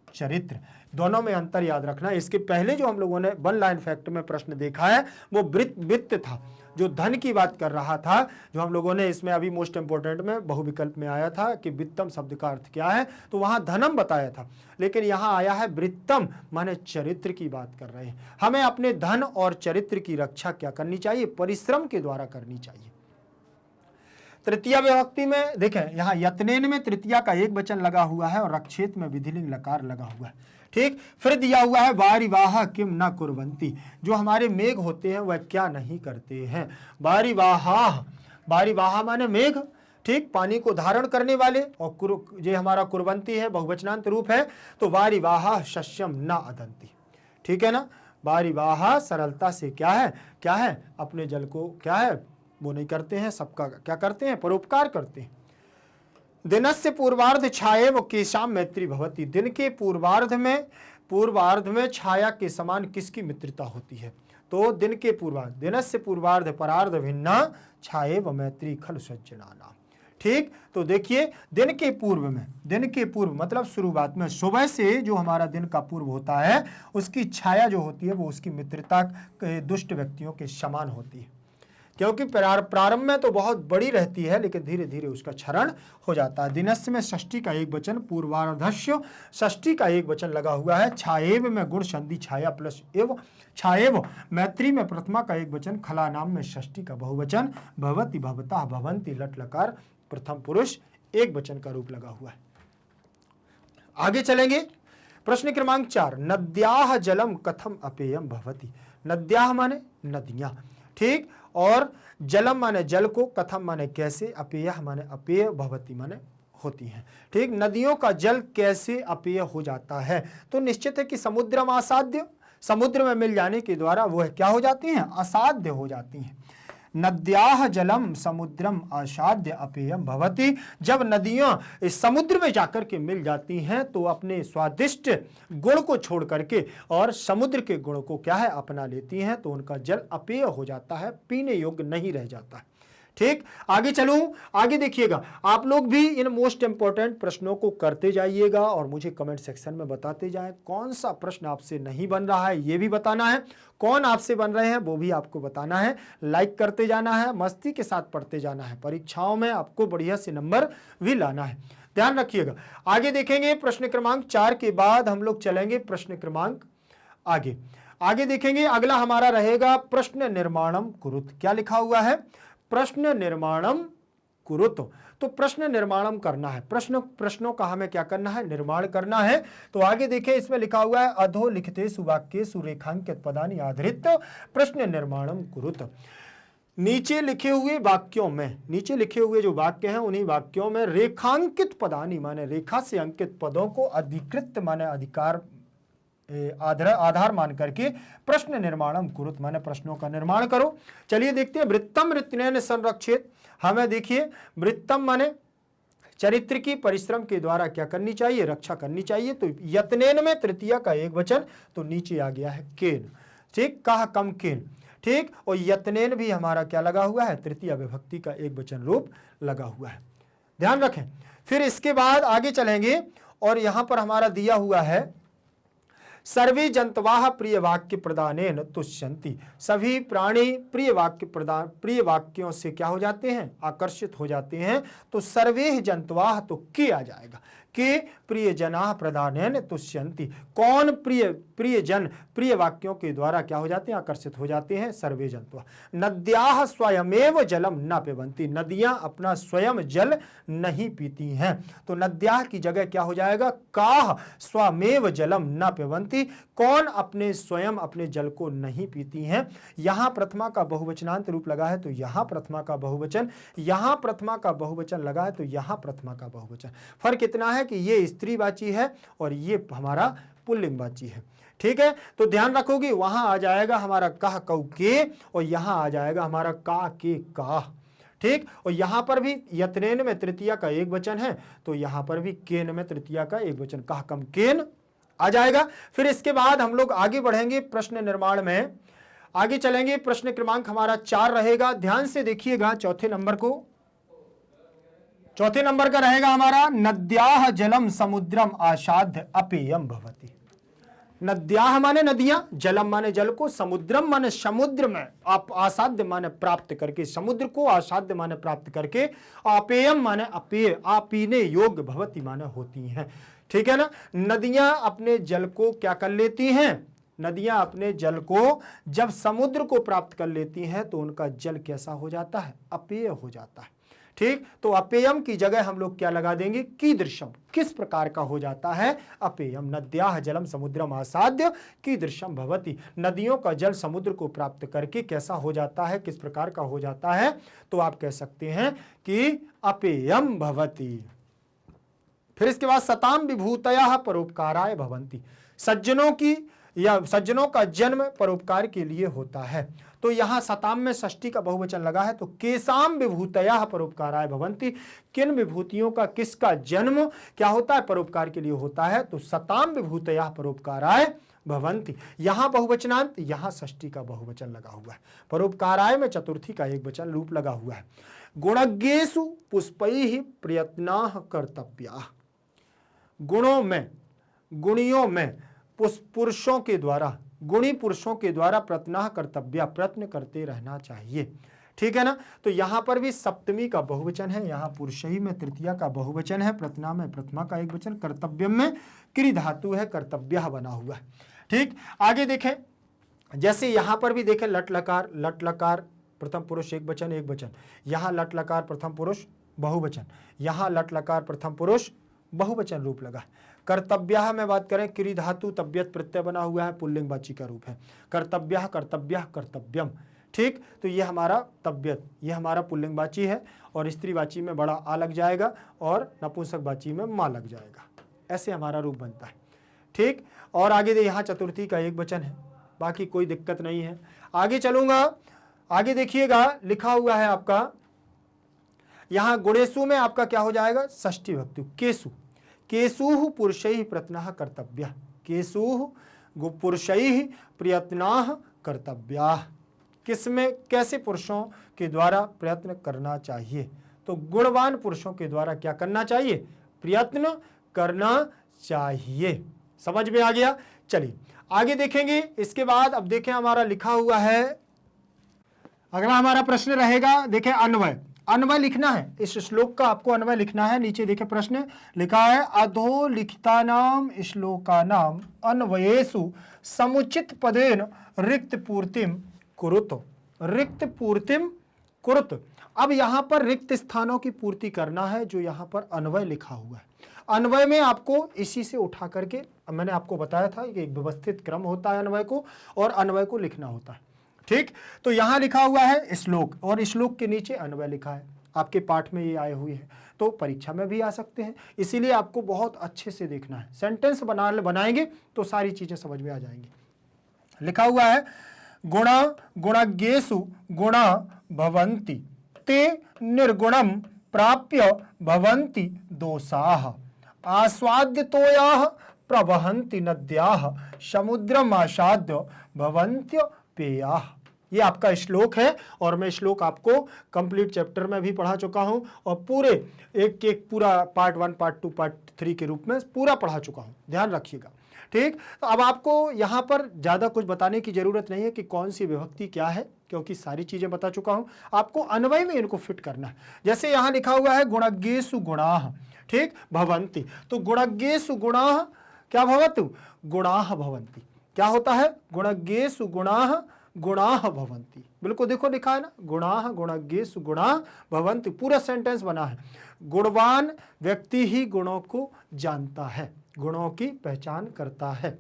[SPEAKER 1] चरित्र। दोनों में अंतर याद रखना। इसके पहले जो हम लोगों ने वन लाइन फैक्ट में प्रश्न देखा है, वो वित्त था, जो धन की बात कर रहा था। जो हम लोगों ने इसमें अभी मोस्ट इंपोर्टेंट में बहुविकल्प में आया था कि वित्तम शब्द का अर्थ क्या है, तो वहां धनम बताया था, लेकिन यहां आया है वृत्तम, माने चरित्र की बात कर रहे हैं। हमें अपने धन और चरित्र की रक्षा क्या करनी चाहिए? परिश्रम के द्वारा करनी चाहिए। तृतीया विभक्ति में देखें, यहाँ यत्नेन में तृतीया का एक वचन लगा हुआ है, और रक्षेत में विधिलिंग लकार लगा हुआ है, ठीक। फिर दिया हुआ है वारिवाह किम न कुर्वन्ति, जो हमारे मेघ होते हैं वह क्या नहीं करते हैं। वारिवाह माने मेघ, ठीक, पानी को धारण करने वाले, और ये हमारा कुर्वन्ति है, बहुवचनांत रूप है। तो वारिवाह शस्यम न अदन्ति, ठीक है ना। वारिवाह सरलता से क्या है, अपने जल को क्या है, वो नहीं करते हैं, सबका क्या करते हैं, परोपकार करते हैं। दिनस्य पूर्वार्ध छायेव केशाम मैत्री भवति, दिन के पूर्वार्ध में छाया के समान किसकी मित्रता होती है। तो दिन के पूर्वार्ध, दिनस्य पूर्वार्ध परार्ध भिन्ना छायेव मैत्री खलु सज्जनानाम, ठीक। तो देखिए दिन के पूर्व मतलब शुरुआत में, सुबह से जो हमारा दिन का पूर्व होता है, उसकी छाया जो होती है वो उसकी मित्रता के दुष्ट व्यक्तियों के समान होती है, क्योंकि प्रारंभ में तो बहुत बड़ी रहती है, लेकिन धीरे धीरे उसका क्षरण हो जाता है। दिनस्य में षष्ठी का एक वचन, पूर्वार्धस्य षष्ठी का एक वचन लगा हुआ है। छायेव में गुण संधि छाया प्लस एव, छायेव। मैत्री में प्रथमा का एक वचन, खला नाम में षष्ठी का बहुवचन, भवति भवता भवन्ति लट लकार प्रथम पुरुष एक वचन का रूप लगा हुआ है। आगे चलेंगे। प्रश्न क्रमांक 4, नद्याः जलम कथम अपेयम भवति। नद्याः माने नदियां, ठीक, और जलम माने जल को, कथम माने कैसे, अपेयः माने अपेय, भवति माने होती हैं, ठीक। नदियों का जल कैसे अपेय हो जाता है? तो निश्चित है कि समुद्रम असाध्य, समुद्र में मिल जाने के द्वारा वह क्या हो जाती हैं? असाध्य हो जाती हैं। नद्याः जलम समुद्रम असाध्य अपेयम भवति। जब नदियां इस समुद्र में जाकर के मिल जाती हैं तो अपने स्वादिष्ट गुण को छोड़ करके और समुद्र के गुण को क्या है? अपना लेती हैं, तो उनका जल अपेय हो जाता है, पीने योग्य नहीं रह जाता है, ठीक। आगे चलूं, आगे देखिएगा, आप लोग भी इन मोस्ट इंपॉर्टेंट प्रश्नों को करते जाइएगा और मुझे कमेंट सेक्शन में बताते जाएं कौन सा प्रश्न आपसे नहीं बन रहा है, ये भी बताना है, कौन आपसे बन रहे हैं वो भी आपको बताना है। लाइक करते जाना है, मस्ती के साथ पढ़ते जाना है, परीक्षाओं में आपको बढ़िया से नंबर भी लाना है, ध्यान रखिएगा। आगे देखेंगे प्रश्न क्रमांक 4 के बाद हम लोग चलेंगे प्रश्न क्रमांक आगे देखेंगे। अगला हमारा रहेगा प्रश्न निर्माणम कुरुत। क्या लिखा हुआ है? प्रश्न निर्माणम कुरुत। तो प्रश्न निर्माणम करना है, प्रश्नों का हमें क्या करना है? निर्माण करना है। तो आगे देखें, इसमें लिखा हुआ है अधोलिखितेषु वाक्येषु रेखांकित पदानि आधारित प्रश्न निर्माणम कुरुत। नीचे लिखे हुए वाक्यों में, नीचे लिखे हुए जो वाक्य हैं उन्हीं वाक्यों में रेखांकित पदानि माने रेखा से अंकित पदों को अधिकृत माने अधिकार आधार मान करके प्रश्न निर्माणम कुरुत माने प्रश्नों का निर्माण करो। चलिए देखते हैं। वृत्तम वृत्तिनेन संरक्षित। हमें देखिए, वृत्तम माने चरित्र की परिश्रम के द्वारा क्या करनी चाहिए? रक्षा करनी चाहिए। तो यत्नेन में तृतीया का एक वचन, तो नीचे आ गया है केन, ठीक, कहा कम केन, ठीक। और यत्नेन भी हमारा क्या लगा हुआ है? तृतीय विभक्ति का एक वचन रूप लगा हुआ है, ध्यान रखें। फिर इसके बाद आगे चलेंगे और यहां पर हमारा दिया हुआ है सर्वे जंतवाः प्रिय वाक्य प्रदानेन तुष्यन्ति। सभी प्राणी प्रिय वाक्यों से क्या हो जाते हैं? आकर्षित हो जाते हैं। तो सर्वे जंतवाः, तो के आ जाएगा, के प्रिय जनाः प्रदानेन तुष्यन्ति। कौन प्रिय जन प्रिय वाक्यों के द्वारा क्या हो जाते हैं? आकर्षित हो जाते हैं। सर्वे जंतवाः। नद्याः स्वयमेव जलम न पिबन्ति। नदियां अपना स्वयं जल नहीं पीती हैं। तो नद्याः की जगह क्या हो जाएगा? काः स्वयमेव जलम न पिबन्ति। कौन अपने स्वयं अपने जल को नहीं पीती हैं। यहां प्रथमा का बहुवचनांत रूप लगा है तो यहां प्रथमा का बहुवचन, यहां प्रथमा का बहुवचन लगा है तो यहां प्रथमा का बहुवचन। फर्क इतना है कि ये स्त्रीवाची है और ये हमारा पुल्लिंगवाची है, ठीक है। तो ध्यान रखोगे, वहां आ जाएगा हमारा कह कौ के और यहां आ जाएगा हमारा का के का, ठीक। और यहां पर भी यत्नेन में तृतीया का एक वचन है तो यहां पर भी केन में तृतीया का एक वचन, कह कम केन आ जाएगा। फिर इसके बाद हम लोग आगे बढ़ेंगे प्रश्न निर्माण में, आगे चलेंगे। प्रश्न क्रमांक हमारा 4 रहेगा। ध्यान से देखिएगा चौथे नंबर को। चौथे नंबर का रहेगा हमारा नद्याः जलम समुद्रम आसाद्य अपेयम भवति। नद्याः माने नदियां, जलम माने जल को, समुद्रम माने समुद्र में, आप आसाध्य माने प्राप्त करके, समुद्र को आसाध्य माने प्राप्त करके, अपेयम माने अपेय, पीने योग्य, भवति माने होती हैं, ठीक है ना। नदियां अपने जल को क्या कर लेती हैं? नदियां अपने जल को जब समुद्र को प्राप्त कर लेती हैं तो उनका जल कैसा हो जाता है? अपेय हो जाता है, ठीक। तो अपेयम की जगह हम लोग क्या लगा देंगे? कीदृशम, किस प्रकार का हो जाता है? अपेयम। नद्याः जलम समुद्रम आसाद्य कीदृशम भवति। नदियों का जल समुद्र को प्राप्त करके कैसा हो जाता है? किस प्रकार का हो जाता है? तो आप कह सकते हैं कि अपेयम भवति। फिर इसके बाद सताम विभूतयः परोपकाराय भवन्ति। सज्जनों की या सज्जनों का जन्म परोपकार के लिए होता है। तो यहां सताम में षष्ठी का बहुवचन लगा है तो केसाम विभूतयः परोपकाराय भवन्ति। किन विभूतियों का, किसका जन्म क्या होता है? परोपकार के लिए होता है। तो सताम विभूतयः परोपकाराय भवन्ति। यहां बहुवचनांत, यहां षष्ठी का बहुवचन लगा हुआ है। परोपकाराय में चतुर्थी का एक वचन रूप लगा हुआ है। गुणज्ञेषु पुष्पैः प्रयत्नाः कर्तव्याः। गुणों में, गुणियों में पुरुषों के द्वारा, गुणी पुरुषों के द्वारा प्रयत्नाः कर्तव्या, प्रयत्न करते रहना चाहिए, ठीक है ना। तो यहां पर भी सप्तमी का बहुवचन है, यहां पुरुषही में तृतीया का बहुवचन है, प्रथमा में प्रथमा का एक वचन, कर्तव्यम में क्रि धातु है, कर्तव्य बना हुआ है, ठीक। आगे देखें, जैसे यहां पर भी देखें लट लकार प्रथम पुरुष एक वचन, यहां लट लकार प्रथम पुरुष बहुवचन, यहां लट लकार प्रथम पुरुष बहुवचन रूप लगा है। कर्तव्यः में बात करें, क्री धातु तब्यत प्रत्यय बना हुआ है, पुल्लिंग वाची का रूप है। कर्तव्यः, कर्तव्यः, कर्तव्यम, ठीक। तो ये हमारा तब्यत, ये हमारा पुल्लिंग वाची है और स्त्रीवाची में बड़ा आ लग जाएगा और नपुंसक वाची में माँ लग जाएगा। ऐसे हमारा रूप बनता है, ठीक। और आगे यहाँ चतुर्थी का एक वचन है, बाकी कोई दिक्कत नहीं है। आगे चलूंगा, आगे देखिएगा लिखा हुआ है आपका यहाँ गुणेशु में आपका क्या हो जाएगा, षष्ठी भक्ति, केशु। केशुः पुरुषैः प्रयत्नः कर्तव्यः, केशुः पुरुषैः प्रयत्नः कर्तव्याः। किसमें, कैसे पुरुषों के द्वारा प्रयत्न करना चाहिए, तो गुणवान पुरुषों के द्वारा क्या करना चाहिए, प्रयत्न करना चाहिए। समझ में आ गया। चलिए आगे देखेंगे। इसके बाद अब देखें हमारा लिखा हुआ है, अगला हमारा प्रश्न रहेगा, देखें अन्वय। अन्वय लिखना है, इस श्लोक का आपको अन्वय लिखना है। नीचे देखें प्रश्न लिखा है, अधोलिखितानाम श्लोकानाम अन्वयेषु समुचित पदेन रिक्त पूर्तिम कुरुत। रिक्त पूर्तिम कुरुत। अब यहाँ पर रिक्त स्थानों की पूर्ति करना है, जो यहाँ पर अन्वय लिखा हुआ है। अन्वय में आपको इसी से उठा करके, मैंने आपको बताया था कि एक व्यवस्थित क्रम होता है अन्वय को, और अन्वय को लिखना होता है, ठीक। तो यहां लिखा हुआ है श्लोक, और श्लोक के नीचे अन्वय लिखा है। आपके पाठ में ये आए हुए हैं, तो परीक्षा में भी आ सकते हैं, इसीलिए आपको बहुत अच्छे से देखना है। सेंटेंस बनाएंगे तो सारी चीजें समझ में आ जाएंगी। लिखा हुआ है, गुणा गुणज्ञेषु गुणा भवन्ति, ते निर्गुणम प्राप्य भवन्ति दोषाः, आस्वाद्यतोयाः प्रवहन्ति नद्याः, समुद्रमासाद्य भवन्त्य पेयाः। ये आपका श्लोक है, और मैं श्लोक आपको कंप्लीट चैप्टर में भी पढ़ा चुका हूं, और पूरे एक एक पूरा पार्ट 1, पार्ट 2, पार्ट 3 के रूप में पूरा पढ़ा चुका हूं, ध्यान रखिएगा, ठीक। तो अब आपको यहाँ पर ज़्यादा कुछ बताने की जरूरत नहीं है कि कौन सी विभक्ति क्या है, क्योंकि सारी चीज़ें बता चुका हूँ। आपको अन्वय में इनको फिट करना है। जैसे यहाँ लिखा हुआ है, गुणज्ञेषु गुणाः, ठीक, भवन्ति। तो गुणज्ञेषु गुणाः क्या भवतु, गुणाः भवन्ति। क्या होता है, गुणज्ञेषु गुणाः गुणाः भवन्ति। बिल्कुल देखो लिखा है ना, गुणाः गुणज्ञेषु गुणाः भवन्ति, पूरा सेंटेंस बना है। गुणवान व्यक्ति ही गुणों को जानता है, गुणों की पहचान करता है,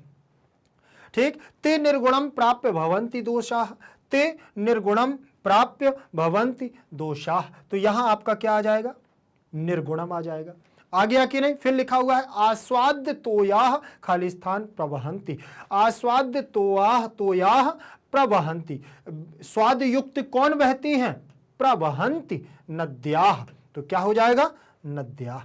[SPEAKER 1] ठीक। ते निर्गुणम प्राप्य भवन्ति दोषाः, ते निर्गुणम प्राप्य भवन्ति दोषाः। तो यहां आपका क्या आ जाएगा, निर्गुणम आ जाएगा। आ गया कि नहीं। फिर लिखा हुआ है, आस्वाद्य तोयाः खाली स्थान प्रवहन्ति, आस्वाद्य तोयाः प्रवहन्ति। स्वाद युक्त कौन बहती हैं, प्रवहन्ति नद्याः। तो क्या हो जाएगा, नद्याः,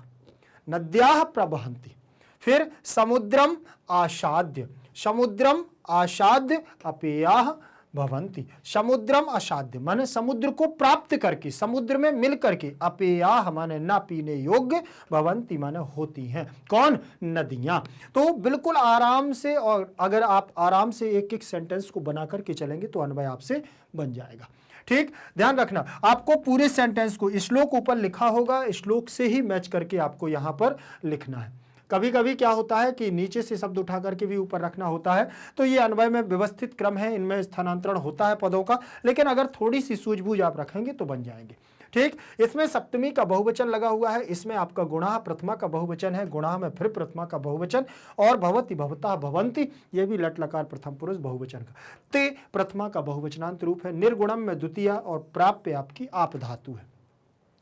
[SPEAKER 1] नद्याः प्रवहन्ति। फिर समुद्रम आसाद्य, समुद्रम आसाद्य अपेयाः भवन्ति। समुद्रम असाध्य माने समुद्र को प्राप्त करके, समुद्र में मिल करके, अपेयाः माने ना पीने योग्य, भवन्ति माने होती हैं, कौन, नदियां। तो बिल्कुल आराम से, और अगर आप आराम से एक एक सेंटेंस को बना करके चलेंगे तो अन्वय आपसे बन जाएगा, ठीक। ध्यान रखना, आपको पूरे सेंटेंस को, श्लोक ऊपर लिखा होगा, श्लोक से ही मैच करके आपको यहां पर लिखना है। कभी कभी क्या होता है कि नीचे से शब्द उठा करके भी ऊपर रखना होता है, तो ये अन्वय में व्यवस्थित क्रम है, इनमें स्थानांतरण होता है पदों का, लेकिन अगर थोड़ी सी सूझबूझ आप रखेंगे तो बन जाएंगे, ठीक। इसमें सप्तमी का बहुवचन लगा हुआ है, इसमें आपका गुणाः प्रथमा का बहुवचन है, गुणाः में फिर प्रथमा का बहुवचन, और भवति भवतः भवन्ति ये भी लट लकार प्रथम पुरुष बहुवचन का। ते प्रथमा का बहुवचनांत रूप है, निर्गुणम में द्वितीय, और प्राप्य आपकी आप धातु है।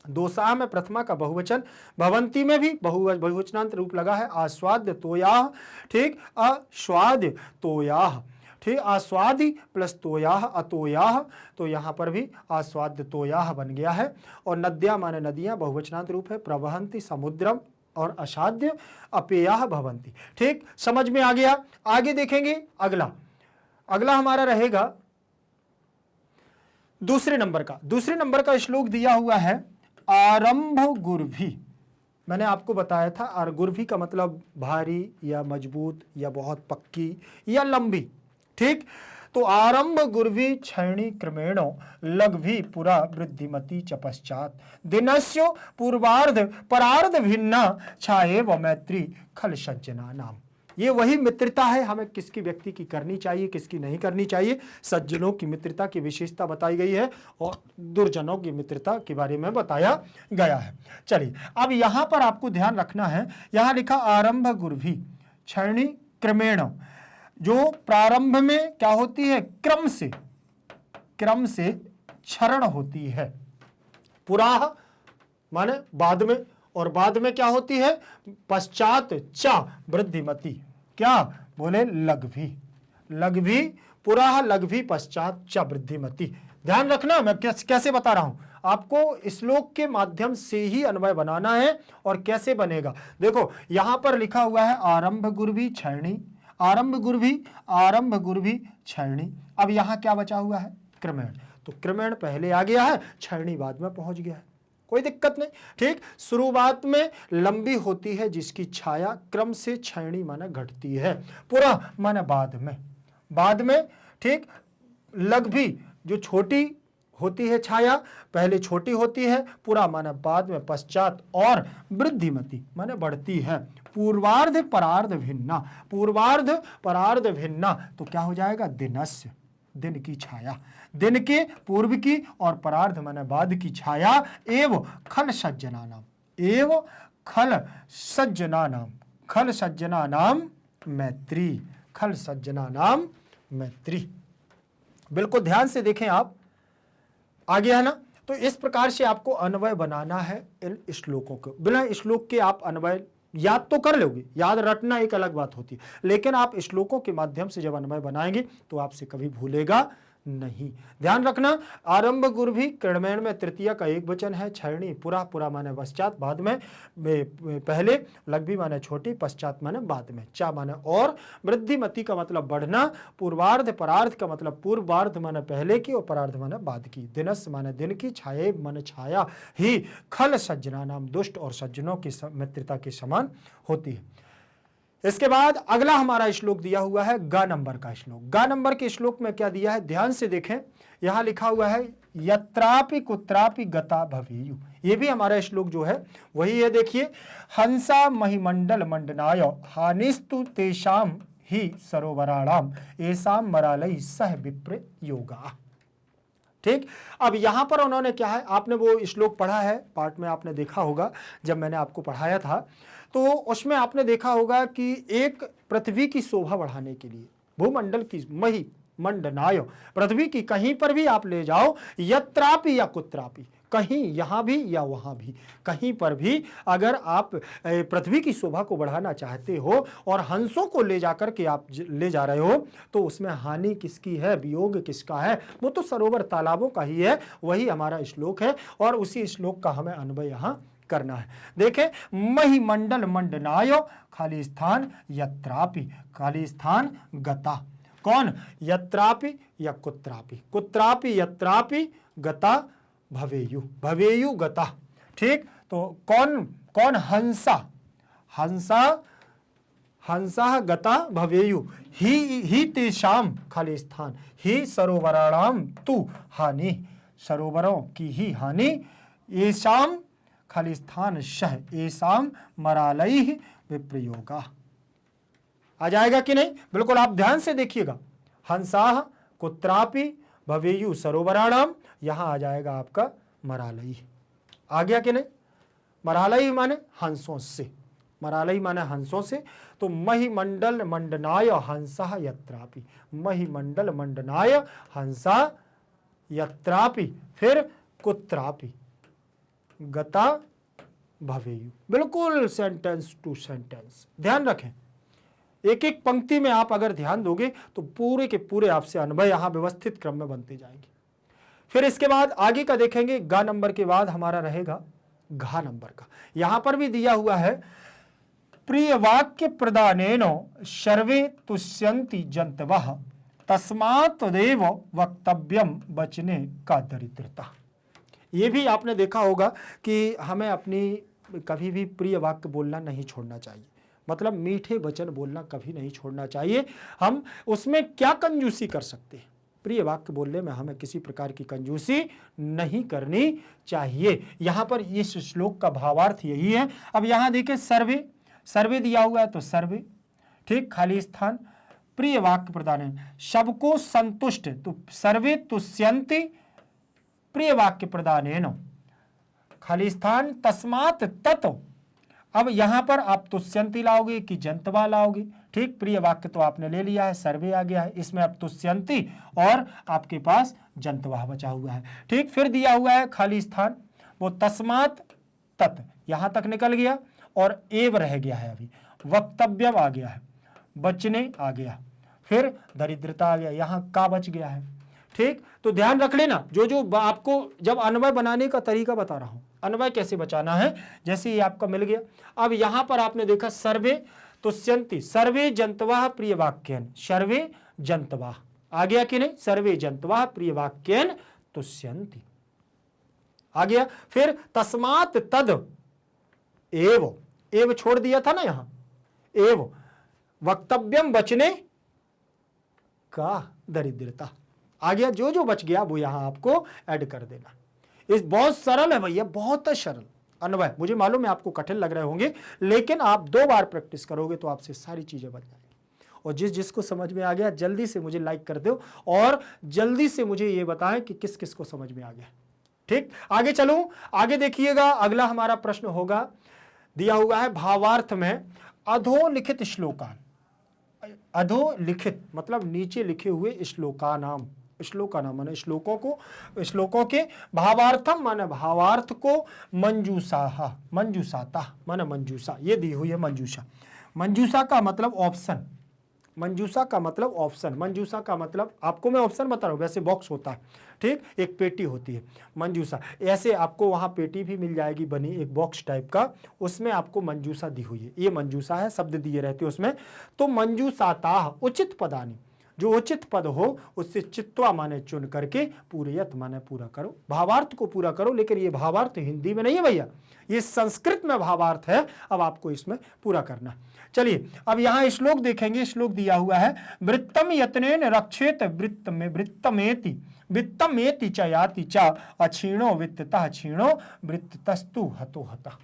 [SPEAKER 1] दोषाः में प्रथमा का बहुवचन, भवन्ति में भी बहुवचनांत रूप लगा है, आस्वाद्य तोयाः, ठीक, आस्वाद्य तोयाः, ठीक, आस्वादि प्लस तोयाः अतोयाः, तो यहाँ पर भी आस्वाद्य तोयाः बन गया है। और नद्या माने नदियाँ, बहुवचनांत रूप है, प्रवहन्ति समुद्रम, और असाध्य अपेयाः भवन्ति, ठीक। समझ में आ गया। आगे देखेंगे अगला हमारा रहेगा दूसरे नंबर का श्लोक दिया हुआ है, आरंभ गुर्भी। मैंने आपको बताया था, और गुर्भी का मतलब भारी या मजबूत या बहुत पक्की या लंबी, ठीक। तो आरंभ गुर्वी क्षैणी क्रमेण लघ्वी पुरा वृद्धिमती च पश्चात दिनस्य पूर्वार्ध परार्ध भिन्ना छाये व मैत्री खल सज्जना नाम। ये वही मित्रता है, हमें किसकी व्यक्ति की करनी चाहिए, किसकी नहीं करनी चाहिए। सज्जनों की मित्रता की विशेषता बताई गई है और दुर्जनों की मित्रता के बारे में बताया गया है। चलिए अब यहां पर आपको ध्यान रखना है, यहां लिखा आरंभ गुरभी क्षणी क्रमेण, जो प्रारंभ में क्या होती है, क्रम से क्षरण होती है। पुराह माने बाद में, और बाद में क्या होती है, पश्चात चा वृद्धिमती, क्या बोले, लघ्वी पुराह लघ्वी पश्चात चा वृद्धिमती। ध्यान रखना मैं कैसे बता रहा हूं आपको, श्लोक के माध्यम से ही अन्वय बनाना है। और कैसे बनेगा, देखो यहां पर लिखा हुआ है आरंभ गुरभी क्षणी, आरंभ गुरभी क्षणी। अब यहां क्या बचा हुआ है, क्रमेण, तो क्रमेण पहले आ गया है, क्षणी बाद में पहुंच गया है, कोई दिक्कत नहीं। ठीक, शुरुआत में लंबी होती है जिसकी छाया क्रम से क्षणी माने घटती है, पुरा माने बाद में। ठीक, लघ्वी जो छोटी होती है छाया, पहले छोटी होती है, पुरा माने बाद में, पश्चात, और वृद्धिमती माने बढ़ती है। पूर्वार्ध परार्ध भिन्ना, पूर्वार्ध परार्ध भिन्ना, तो क्या हो जाएगा, दिनस्य, दिन की छाया, दिन के पूर्व की और परार्ध माने बाद की छाया। एव खल सज्जना नाम, एव खल सज्जना नाम मैत्री, खल सज्जना नाम मैत्री। बिल्कुल ध्यान से देखें आप, आ गया है ना। तो इस प्रकार से आपको अन्वय बनाना है इन श्लोकों को। बिना श्लोक के आप अन्वय याद तो कर लोगे, याद रटना एक अलग बात होती है, लेकिन आप श्लोकों के माध्यम से जब अन्वय बनाएंगे तो आपसे कभी भूलेगा नहीं। ध्यान रखना, आरंभ गुरभी क्रमेण में तृतीया का एक वचन है, क्षणी पुरा माने पश्चात, बाद में पहले, लघ्वी माने छोटी, पश्चात माने बाद में, चा माने और, वृद्धिमती का मतलब बढ़ना, पूर्वार्ध परार्ध का मतलब पूर्वार्ध माने पहले की और परार्ध माने बाद की, दिनस माने दिन की, छाये माने छाया, ही खल सज्जना नाम दुष्ट और सज्जनों की मित्रता के समान होती है। इसके बाद अगला हमारा श्लोक दिया हुआ है गा नंबर का श्लोक। गा नंबर के श्लोक में क्या दिया है, ध्यान से देखें, यहां लिखा हुआ है यत्रापि कुत्रापि गता भवेयु। ये भी हमारा श्लोक जो है वही है, देखिए, हंसा महिमंडल मंडनाय हानिस्तु तेषाम ही सरोवराणाम एसाम मरालय सह विप्र योगा। ठीक, अब यहां पर उन्होंने क्या है, आपने वो श्लोक पढ़ा है, पाठ में आपने देखा होगा जब मैंने आपको पढ़ाया था, तो उसमें आपने देखा होगा कि एक पृथ्वी की शोभा बढ़ाने के लिए भूमंडल की मही मंडनाय, पृथ्वी की कहीं पर भी आप ले जाओ, यत्रापि या कुत्रापि, कहीं यहां भी या वहां भी, कहीं पर भी अगर आप पृथ्वी की शोभा को बढ़ाना चाहते हो और हंसों को ले जाकर के आप ले जा रहे हो, तो उसमें हानि किसकी है, वियोग किसका है, वो तो सरोवर तालाबों का ही है। वही हमारा श्लोक है और उसी श्लोक का हमें अन्वय यहां करना है। देखें, महिमंडल मंडनाय खाली स्थान यत्रापि, खाली स्थान गता, कौन, यत्रापि या कुत्रापि, कुत्रापि यत्रापि गता भवेयु, भवेयु गता। ठीक, तो कौन हंसा गता भवेयु, ही तेषाम खाली स्थान, ही सरोवराणाम तु हानि, सरोवरों की ही हानि, येषाम खाली स्थान शह एसाम मरालय विप्रयोगा। आ जाएगा कि नहीं, बिल्कुल आप ध्यान से देखिएगा, हंसाह कुत्रापि भवेयु सरोवराणाम, यहां आ जाएगा आपका मरालय। आ गया कि नहीं, मरालय माने हंसों से, मरालय माने हंसों से। तो महिमंडल मंडनाय हंसा यत्रापि, महिमंडल मंडनाय हंसा यत्रापि, फिर कुत्रापि गता भवेयु। बिल्कुल सेंटेंस टू सेंटेंस ध्यान रखें, एक एक पंक्ति में आप अगर ध्यान दोगे तो पूरे के पूरे आपसे अन्वय यहां व्यवस्थित क्रम में बनते जाएंगे। फिर इसके बाद आगे का देखेंगे, गा नंबर के बाद हमारा रहेगा घा नंबर का। यहां पर भी दिया हुआ है, प्रिय वाक्य प्रदानेनो सर्वे तुष्यन्ति जंतवः तस्मात् तदेव वक्तव्यम बचने का दरिद्रता। ये भी आपने देखा होगा कि हमें अपनी कभी भी प्रिय वाक्य बोलना नहीं छोड़ना चाहिए, मतलब मीठे वचन बोलना कभी नहीं छोड़ना चाहिए। हम उसमें क्या कंजूसी कर सकते हैं, प्रिय वाक्य बोलने में हमें किसी प्रकार की कंजूसी नहीं करनी चाहिए। यहां पर इस श्लोक का भावार्थ यही है। अब यहां देखिए, सर्वे दिया हुआ है तो सर्वे, ठीक, खाली स्थान प्रिय वाक्य प्रदान, सबको संतुष्ट, तो सर्वे तुष्यन्ति प्रिय वाक्य प्रदान, खाली स्थान तस्मात् तत्। अब यहां पर आप तुष्यंती लाओगे कि जंतवा लाओगे, ठीक, प्रिय वाक्य तो आपने ले लिया है, सर्वे आ गया है, इसमें अब तुष्यंती और आपके पास जंतवा बचा हुआ है, ठीक। फिर दिया हुआ है खाली स्थान, वो तस्मात् तत् यहां तक निकल गया और एव रह गया है, अभी वक्तव्यम आ गया है, बचने आ गया, फिर दरिद्रता आ गया, यहां का बच गया है, ठीक। तो ध्यान रख लेना, जो आपको जब अन्वय बनाने का तरीका बता रहा हूं, अन्वय कैसे बचाना है, जैसे ये आपका मिल गया। अब यहां पर आपने देखा सर्वे तुष्यन्ति, सर्वे जंतवा प्रिय वाक्यन, सर्वे जंतवा आ गया कि नहीं, सर्वे जंतवा प्रिय वाक्यन तुष्यन्ति आ गया। फिर तस्मात् तद एव छोड़ दिया था ना यहां, एव वक्तव्यम बचने का दरिद्रता आ गया, जो बच गया वो यहां आपको ऐड कर देना। इस बहुत सरल है भैया, बहुत सरल अन्वय, मुझे मालूम है आपको कठिन लग रहे होंगे, लेकिन आप 2 बार प्रैक्टिस करोगे तो आपसे सारी चीजें बच जाएंगी। और जिसको समझ में आ गया जल्दी से मुझे लाइक कर दो और जल्दी से मुझे ये बताएं कि किस किस को समझ में आ गया, ठीक। आगे चलूं, आगे देखिएगा, अगला हमारा प्रश्न होगा, दिया हुआ है भावार्थ में अधोलिखित श्लोकान, अधोलिखित मतलब नीचे लिखे हुए श्लोकानाम, श्लोकानाम माने श्लोकों के भावार्थम माने भावार्थ को मंजूषा, मंजूषाता माने मंजूषा, ये दी हुई है मंजूषा। मंजूषा का मतलब ऑप्शन, मंजूषा का मतलब ऑप्शन, मंजूषा का मतलब आपको मैं ऑप्शन बता रहा हूं, वैसे बॉक्स होता है, ठीक, एक पेटी होती है मंजूषा, ऐसे आपको वहां पेटी भी मिल जाएगी बनी एक बॉक्स टाइप का, उसमें आपको मंजूषा दी हुई है, ये मंजूषा है, शब्द दिए रहते हैं उसमें। तो मंजूषाता उचित पदानी, जो उचित पद हो उससे चित्वा माने चुन करके पूरयत माने पूरा करो, भावार्थ को पूरा करो। लेकिन ये भावार्थ हिंदी में नहीं है भैया, ये संस्कृत में भावार्थ है, अब आपको इसमें पूरा करना। चलिए अब यहां श्लोक देखेंगे, श्लोक दिया हुआ है वृत्तम यत्नेन रक्षेत वृत्त में वृत्तमेति, वित्तमेति च याति च अक्षीणो वित्ततः क्षीणो वृत्तस्तु हतो हतः।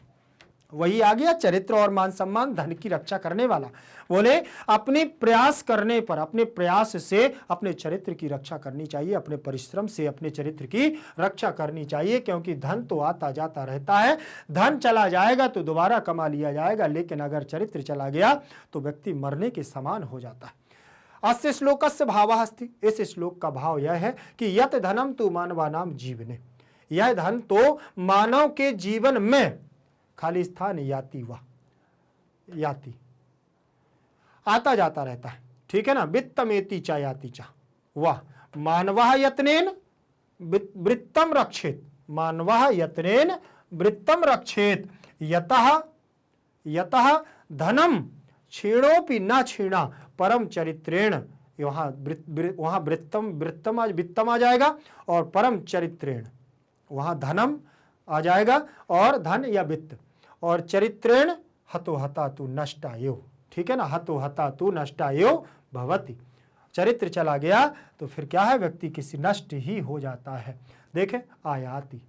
[SPEAKER 1] वही आ गया, चरित्र और मान सम्मान धन की रक्षा करने वाला। बोले अपने प्रयास करने पर, अपने प्रयास से अपने चरित्र की रक्षा करनी चाहिए, अपने परिश्रम से अपने चरित्र की रक्षा करनी चाहिए, क्योंकि धन तो आता जाता रहता है, धन चला जाएगा तो दोबारा कमा लिया जाएगा, लेकिन अगर चरित्र चला गया तो व्यक्ति मरने के समान हो जाता है। अस्य श्लोकस्य भावः अस्ति, इस श्लोक का भाव यह है कि यत धनम तु मानवानाम जीवने, यह धन तो मानव के जीवन में खाली स्थान याति वा, याति आता जाता रहता है, ठीक है ना, वित्तमेति चा याति चा, वाह मानवः यत्नेन वृत्तम रक्षेत, मानवः यत्नेन वृत्तम रक्षेत, यतः यतः धनम क्षीणोपि न क्षीणा परम चरित्रेण, वहां वित्तम आ जाएगा और परम चरित्रेण, वहां धनम आ जाएगा और धन या वित्त, और चरित्रेण हतो हता तु नष्टायो, ठीक है ना, हतो हता तु नष्टायो भवति, चरित्र चला गया तो फिर क्या है, व्यक्ति किसी नष्ट ही हो जाता है। देखें आयाति,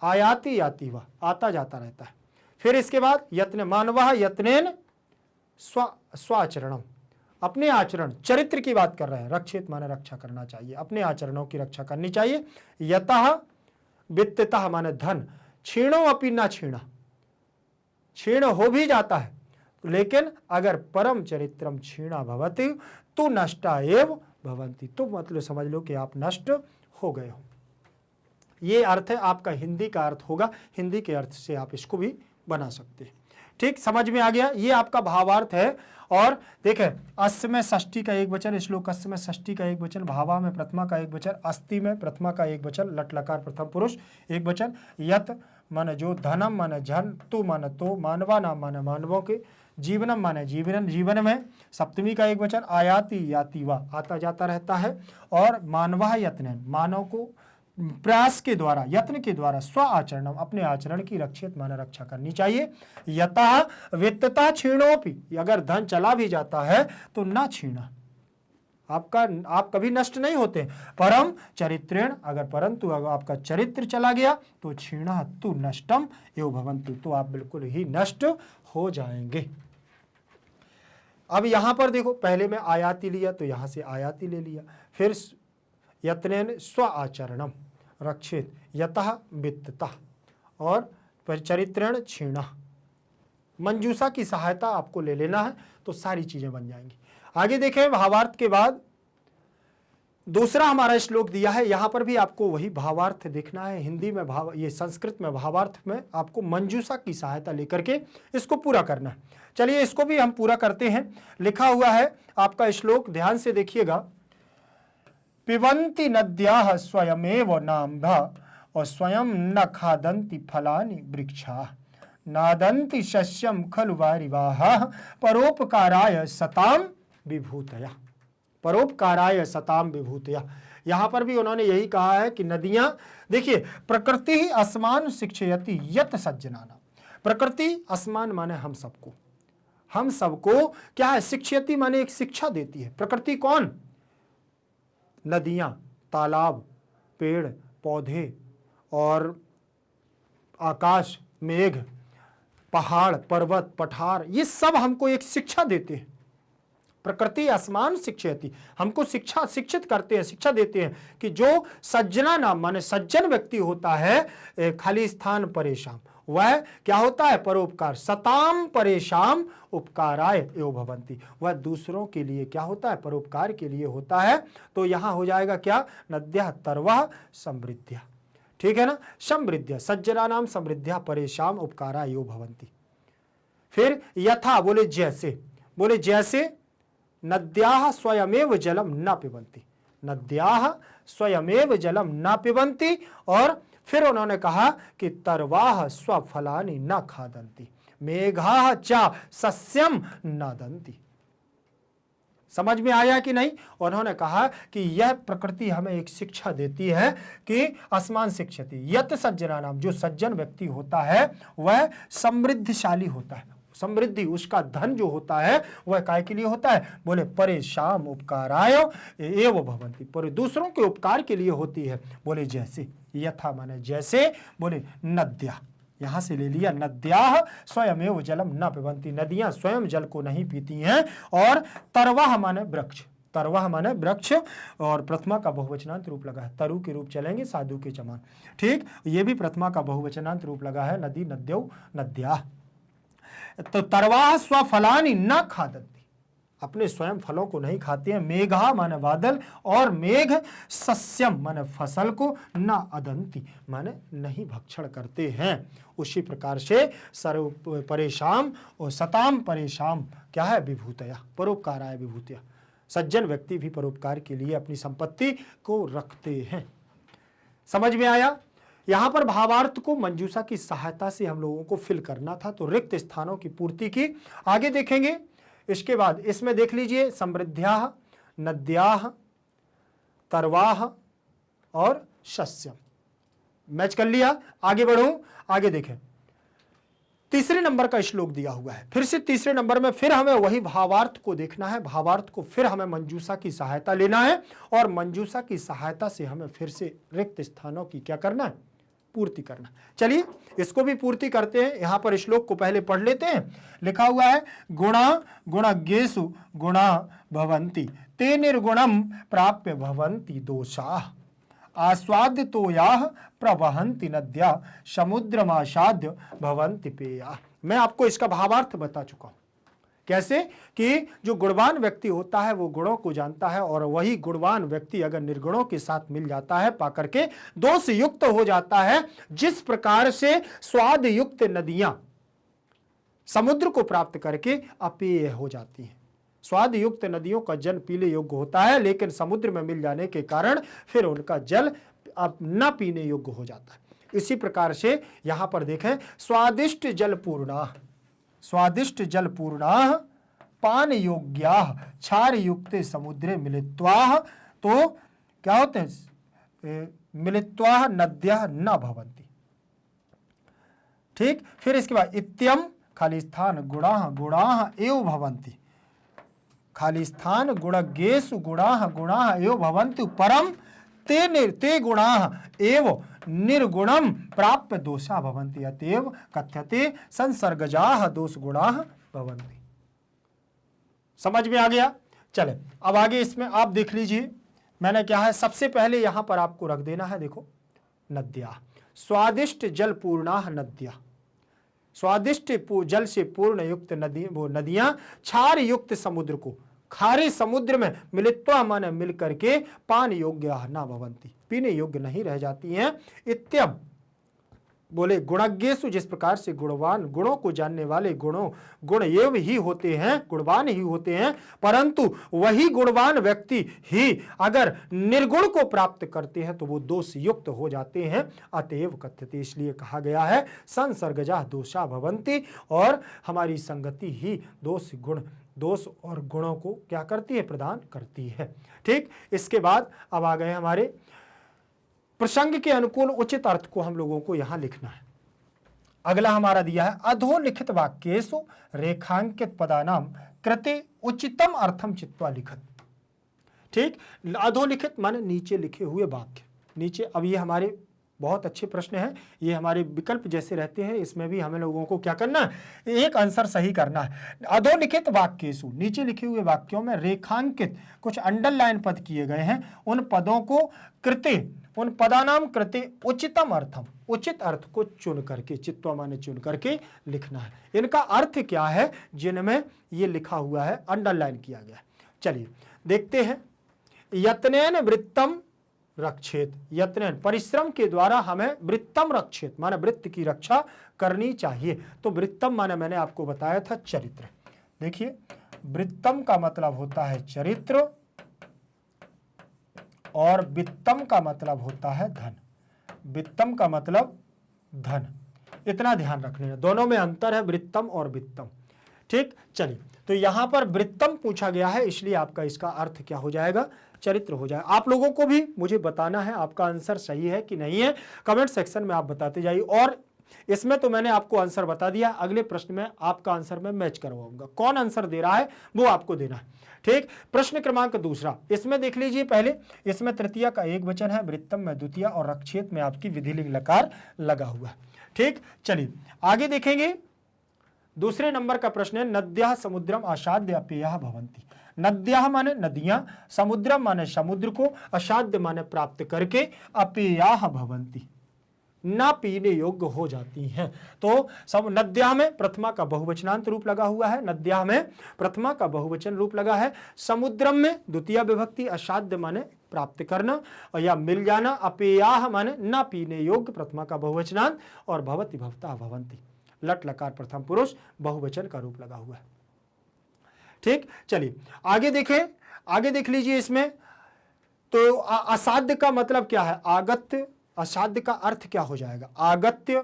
[SPEAKER 1] आयाति याति वह आता जाता रहता है। फिर इसके बाद यत्न मानवः यत्नेन स्वाचरणम, अपने आचरण चरित्र की बात कर रहे हैं, रक्षित माने रक्षा करना चाहिए, अपने आचरणों की रक्षा करनी चाहिए। यतः वित्ततः माने धन, क्षीणो अपि न क्षीणा, क्षीण हो भी जाता है, लेकिन अगर परम चरित्रम क्षीणा भवति तो नष्टा एव भवन्ति, तो मतलब समझ लो कि आप नष्ट हो गए हो। ये अर्थ है आपका, हिंदी का अर्थ होगा, हिंदी के अर्थ से आप इसको भी बना सकते हैं, ठीक, समझ में आ गया, ये आपका भावार्थ है। और देखें अस्य में षष्ठी का एक वचन, श्लोक अस्य में षष्ठी का एक वचन, भावा में प्रथमा का एक वचन, अस्ति में प्रथमा का एक वचन, लट लकार प्रथम पुरुष एक वचन, यत माने जो, धनम माने धन, तु माने तो, मानवा नाम माने मानवों के, जीवनम माने जीवन, जीवन में सप्तमी का एक वचन, आयाति याति वा आता जाता रहता है, और मानवः यत्न मानव को प्रयास के द्वारा, यत्न के द्वारा, स्व आचरण अपने आचरण की रक्षित माने रक्षा करनी चाहिए। यतः वित्तता क्षीणोपि, अगर धन चला भी जाता है तो न क्षीणा, आप कभी नष्ट नहीं होते, परम चरित्रेण, अगर परंतु अगर आपका चरित्र चला गया तो क्षीणा तु नष्टम एव भवन्तु, तो आप बिल्कुल ही नष्ट हो जाएंगे। अब यहां पर देखो, पहले में आयाति लिया तो यहां से आयाति ले लिया, फिर यत्नेन स्व आचरणम रक्षित यतः वित्ततः और चरित्रेण क्षीण। मंजूषा की सहायता आपको ले लेना है तो सारी चीजें बन जाएंगी। आगे देखें, भावार्थ के बाद दूसरा हमारा श्लोक दिया है, यहां पर भी आपको वही भावार्थ देखना है। हिंदी में भाव, ये संस्कृत में भावार्थ में आपको मंजूषा की सहायता लेकर के इसको पूरा करना है। चलिए इसको भी हम पूरा करते हैं। लिखा हुआ है आपका श्लोक, ध्यान से देखिएगा। पिबन्ति नद्याः स्वयमेव नाम्भा और स्वयं न खादन्ति फलानि वृक्षाः नादन्ति शस्यं खलु वारिवाः परोपकाराय सताम विभूतया। परोपकाराय सताम विभूतया, यहां पर भी उन्होंने यही कहा है कि नदियां, देखिए प्रकृति ही आसमान शिक्षयति यत सज्जनाना। प्रकृति, आसमान माने हम सबको, हम सबको क्या है, शिक्षयति माने एक शिक्षा देती है। प्रकृति कौन? नदियां, तालाब, पेड़ पौधे और आकाश, मेघ, पहाड़, पर्वत, पठार, ये सब हमको एक शिक्षा देते हैं। प्रकृति आसमान शिक्षयति, हमको शिक्षित करते हैं, शिक्षा देते हैं कि जो सज्जना नाम माने सज्जन व्यक्ति होता है, खाली स्थान परेशान, वह क्या होता है, परोपकार। सताम परेशान उपकाराय एव भवन्ति, वह दूसरों के लिए क्या होता है, परोपकार के लिए होता है। तो यहां हो जाएगा क्या, नद्यः तरवः समृद्ध्या, ठीक है ना, समृद्ध्या सज्जना नाम समृद्ध्या परेशान उपकाराय एव भवन्ति। फिर यथा, बोले जैसे, बोले जैसे नद्याः स्वयमेव जलम न पिबन्ति, नद्याः स्वयमेव जलम न पिबन्ति। और फिर उन्होंने कहा कि तरवाः स्वफलानि न खादन्ति, मेघाः च सस्यम नादन्ति। समझ में आया कि नहीं? उन्होंने कहा कि यह प्रकृति हमें एक शिक्षा देती है कि आसमान शिक्षति यत सज्जना नाम, जो सज्जन व्यक्ति होता है वह समृद्धशाली होता है। समृद्धि, उसका धन जो होता है वह काय के लिए होता है, बोले परेशान उपकाराय एव भवन्ति, पर दूसरों के उपकार के लिए होती है। बोले जैसे, यथा माने जैसे, बोले नद्या, यहां से ले लिया, नद्याः स्वयमेव जलम न पिबन्ति, नदियां स्वयं जल को नहीं पीती हैं। और तरवाह माने वृक्ष, तरवाह माने वृक्ष, और प्रथमा का बहुवचनांत रूप लगा है, तरु के रूप चलेंगे साधु के समान, ठीक, ये भी प्रथमा का बहुवचनांत रूप लगा है, नदी नद्यौ नद्याः। तो तरवाह स्वफलानि न खादन्ति, अपने स्वयं फलों को नहीं खाते हैं। मेघा माने बादल, और मेघ सस्यम माने फसल को, न अदंती माने नहीं भक्षण करते हैं। उसी प्रकार से सर्व परेशान और सताम परेशान क्या है, विभूतया, परोपकाराय विभूतया, सज्जन व्यक्ति भी परोपकार के लिए अपनी संपत्ति को रखते हैं। समझ में आया? यहां पर भावार्थ को मंजूषा की सहायता से हम लोगों को फिल करना था, तो रिक्त स्थानों की पूर्ति की। आगे देखेंगे इसके बाद, इसमें देख लीजिए, समृद्ध्याः, नद्याः, तरवाः और शस्यम, मैच कर लिया। आगे बढ़ूं, आगे देखें, तीसरे नंबर का श्लोक दिया हुआ है। फिर से तीसरे नंबर में फिर हमें वही भावार्थ को देखना है, भावार्थ को फिर हमें मंजूषा की सहायता लेना है, और मंजूषा की सहायता से हमें फिर से रिक्त स्थानों की क्या करना है, पूर्ति करना। चलिए इसको भी पूर्ति करते हैं। यहां पर श्लोक को पहले पढ़ लेते हैं। लिखा हुआ है, गुणा गुणज्ञेषु गुणा भवन्ति ते निर्गुणम प्राप्य भवन्ति दोषाः आस्वाद्यतोयाः प्रवहन्ति नद्या समुद्रमासाद्य भवन्ति पेया। मैं आपको इसका भावार्थ बता चुका हूं। कैसे कि जो गुणवान व्यक्ति होता है वो गुणों को जानता है, और वही गुणवान व्यक्ति अगर निर्गुणों के साथ मिल जाता है, पाकर के दोष युक्त हो जाता है। जिस प्रकार से स्वाद युक्त नदियां समुद्र को प्राप्त करके अपेय हो जाती हैं, स्वाद युक्त नदियों का जल पीने योग्य होता है, लेकिन समुद्र में मिल जाने के कारण फिर उनका जल अब न पीने योग्य हो जाता है। इसी प्रकार से यहां पर देखें, स्वादिष्ट जल पूर्णा, स्वादिष्ट जल पूर्णाः पान योग्याः क्षार युक्ते समुद्रे मिलित्वाः, तो क्या होते हैं, मिलित्वाः नद्याः न भवन्ति। ठीक, फिर इसके बाद इत्यम खाली स्थान गुणाः गुणाः एव भवन्ति, खाली स्थान गुणज्ञेषु गुणाः गुणाः एव भवन्ति परम ते गुणाः एव निर्गुणम प्राप्य दोषा भवन्ति अतएव कथ्यते संसर्गजाः दोष गुणाः भवन्ति। समझ में आ गया। चले अब आगे इसमें आप देख लीजिए, मैंने क्या है सबसे पहले यहां पर आपको रख देना है, देखो नद्या, स्वादिष्ट जल पूर्णा नद्या, स्वादिष्ट जल से पूर्ण युक्त नदी, वो नदियां क्षार युक्त समुद्र को, खारे समुद्र में मिलित्वा माने मिल करके पान योग्य न भवंती, पीने योग्य नहीं रह जाती हैं। इत्यम बोले गुणज्ञेषु, जिस प्रकार से गुणवान, गुणों को जानने वाले गुण एवं ही होते हैं, गुणवान ही होते हैं, परंतु वही गुणवान व्यक्ति ही अगर निर्गुण को प्राप्त करते हैं तो वो दोष युक्त हो जाते हैं। अतएव कथ्यते, इसलिए कहा गया है संसर्गजा दोषा भवंती, और हमारी संगति ही दोष और गुणों को क्या करती है, प्रदान करती है। ठीक, इसके बाद अब आ गए हमारे प्रसंग के अनुकूल उचित अर्थ को हम लोगों को यहां लिखना है। अगला हमारा दिया है अधोलिखित वाक्येषु रेखांकित पदानाम कृते उचितम अर्थम चित्वा लिखत। ठीक, अधोलिखित माने नीचे लिखे हुए वाक्य, नीचे। अब ये हमारे बहुत अच्छे प्रश्न हैं, ये हमारे विकल्प जैसे रहते हैं, इसमें भी हमें लोगों को क्या करना है, एक आंसर सही करना है। अधोलिखित वाक्येषु, नीचे लिखे हुए वाक्यों में रेखांकित कुछ अंडरलाइन पद किए गए हैं, उन पदों को कृते, उन पदानाम कृते उचितम अर्थम, उचित अर्थ को चुन करके, चित्वा माने चुन करके लिखना है। इनका अर्थ क्या है जिनमें ये लिखा हुआ है, अंडरलाइन किया गया है। चलिए देखते हैं। यत्नेन वृत्तम रक्षेत, यत्नेन परिश्रम के द्वारा हमें वृत्तम रक्षेत माने वृत्त की रक्षा करनी चाहिए। तो वृत्तम माने मैंने आपको बताया था चरित्र। देखिए वृत्तम का मतलब होता है चरित्र और वित्तम का मतलब होता है धन। वित्तम का मतलब धन, इतना ध्यान रख लेना, दोनों में अंतर है वृत्तम और वित्तम। ठीक, चलिए तो यहां पर वृत्तम पूछा गया है, इसलिए आपका इसका अर्थ क्या हो जाएगा, चरित्र हो जाएगा। आप लोगों को भी मुझे बताना है आपका आंसर सही है कि नहीं है, कमेंट सेक्शन में आप बताते जाइए। और इसमें तो मैंने आपको आंसर बता दिया, अगले प्रश्न में आपका आंसर मैं मैच करवाऊंगा, कौन आंसर दे रहा है वो आपको देना है। ठीक, प्रश्न क्रमांक दूसरा, इसमें देख लीजिए पहले, इसमें तृतीया का एक वचन है, वृत्तम में द्वितीय और रक्षेत में आपकी विधिलिंग लकार लगा हुआ है। ठीक, चलिए आगे देखेंगे। दूसरे नंबर का प्रश्न है नद्याः समुद्रम आसाद्य अपेयः भवन्ति। नद्याः माने नदियां, समुद्रम माने समुद्र को, असाध्य माने प्राप्त करके, अपेयाः भवन्ति ना पीने योग्य हो जाती हैं। तो सब नद्याः में प्रथमा का बहुवचनांत रूप लगा हुआ है, नद्याः में प्रथमा का बहुवचन रूप लगा है, समुद्रम में द्वितीय विभक्ति, असाध्य माने प्राप्त करना और या मिल जाना, अपेयाः माने ना पीने योग्य प्रथमा का बहुवचनांत, और भवति भवता भवन्ति लट लकार प्रथम पुरुष बहुवचन का रूप लगा हुआ है। ठीक, चलिए आगे देखें, आगे देख लीजिए। इसमें तो असाध्य का मतलब क्या है, आगत्य। असाध्य का अर्थ क्या हो जाएगा, आगत्य,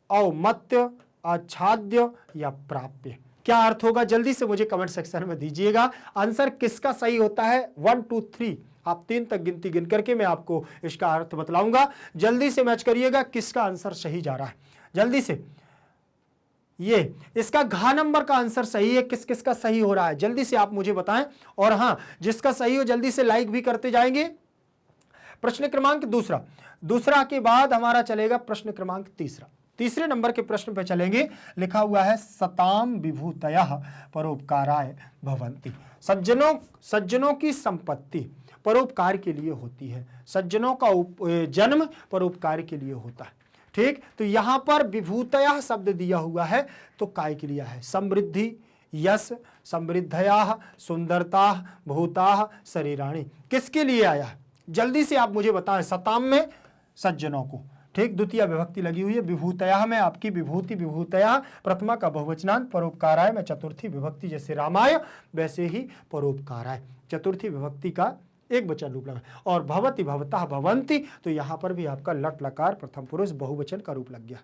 [SPEAKER 1] औमत्य, आच्छाद्य या प्राप्य। क्या अर्थ होगा, जल्दी से मुझे कमेंट सेक्शन में दीजिएगा। आंसर किसका सही होता है, 1 2 3 आप 3 तक गिनती गिन करके मैं आपको इसका अर्थ बतलाऊंगा। जल्दी से मैच करिएगा किसका आंसर सही जा रहा है, जल्दी से। ये इसका घ नंबर का आंसर सही है, किस किस का सही हो रहा है जल्दी से आप मुझे बताएं। और हां, जिसका सही हो जल्दी से लाइक भी करते जाएंगे। प्रश्न क्रमांक दूसरा के बाद हमारा चलेगा प्रश्न क्रमांक तीसरा। तीसरे नंबर के प्रश्न पे चलेंगे। लिखा हुआ है सताम विभूतयः परोपकाराय भवन्ति। सज्जनों की संपत्ति परोपकार के लिए होती है, सज्जनों का जन्म परोपकार के लिए होता है। ठीक, तो यहां पर विभूतयः शब्द दिया हुआ है तो काय के लिए है, समृद्धि, यश, समृद्धयाः, सुंदरता, भूताः, शरीराणि, किसके लिए आया है जल्दी से आप मुझे बताएं। सताम में सज्जनों को, ठीक, द्वितीय विभक्ति लगी हुई है। विभूतयः में आपकी विभूति, विभूतयः प्रथमा का बहुवचनांत, परोपकाराय में चतुर्थी विभक्ति, जैसे रामाय वैसे ही परोपकाराय चतुर्थी विभक्ति का एक वचन रूप लगा। और भवति भवतः भवन्ति, तो यहां पर भी आपका लट लकार प्रथम पुरुष बहुवचन का रूप लग गया।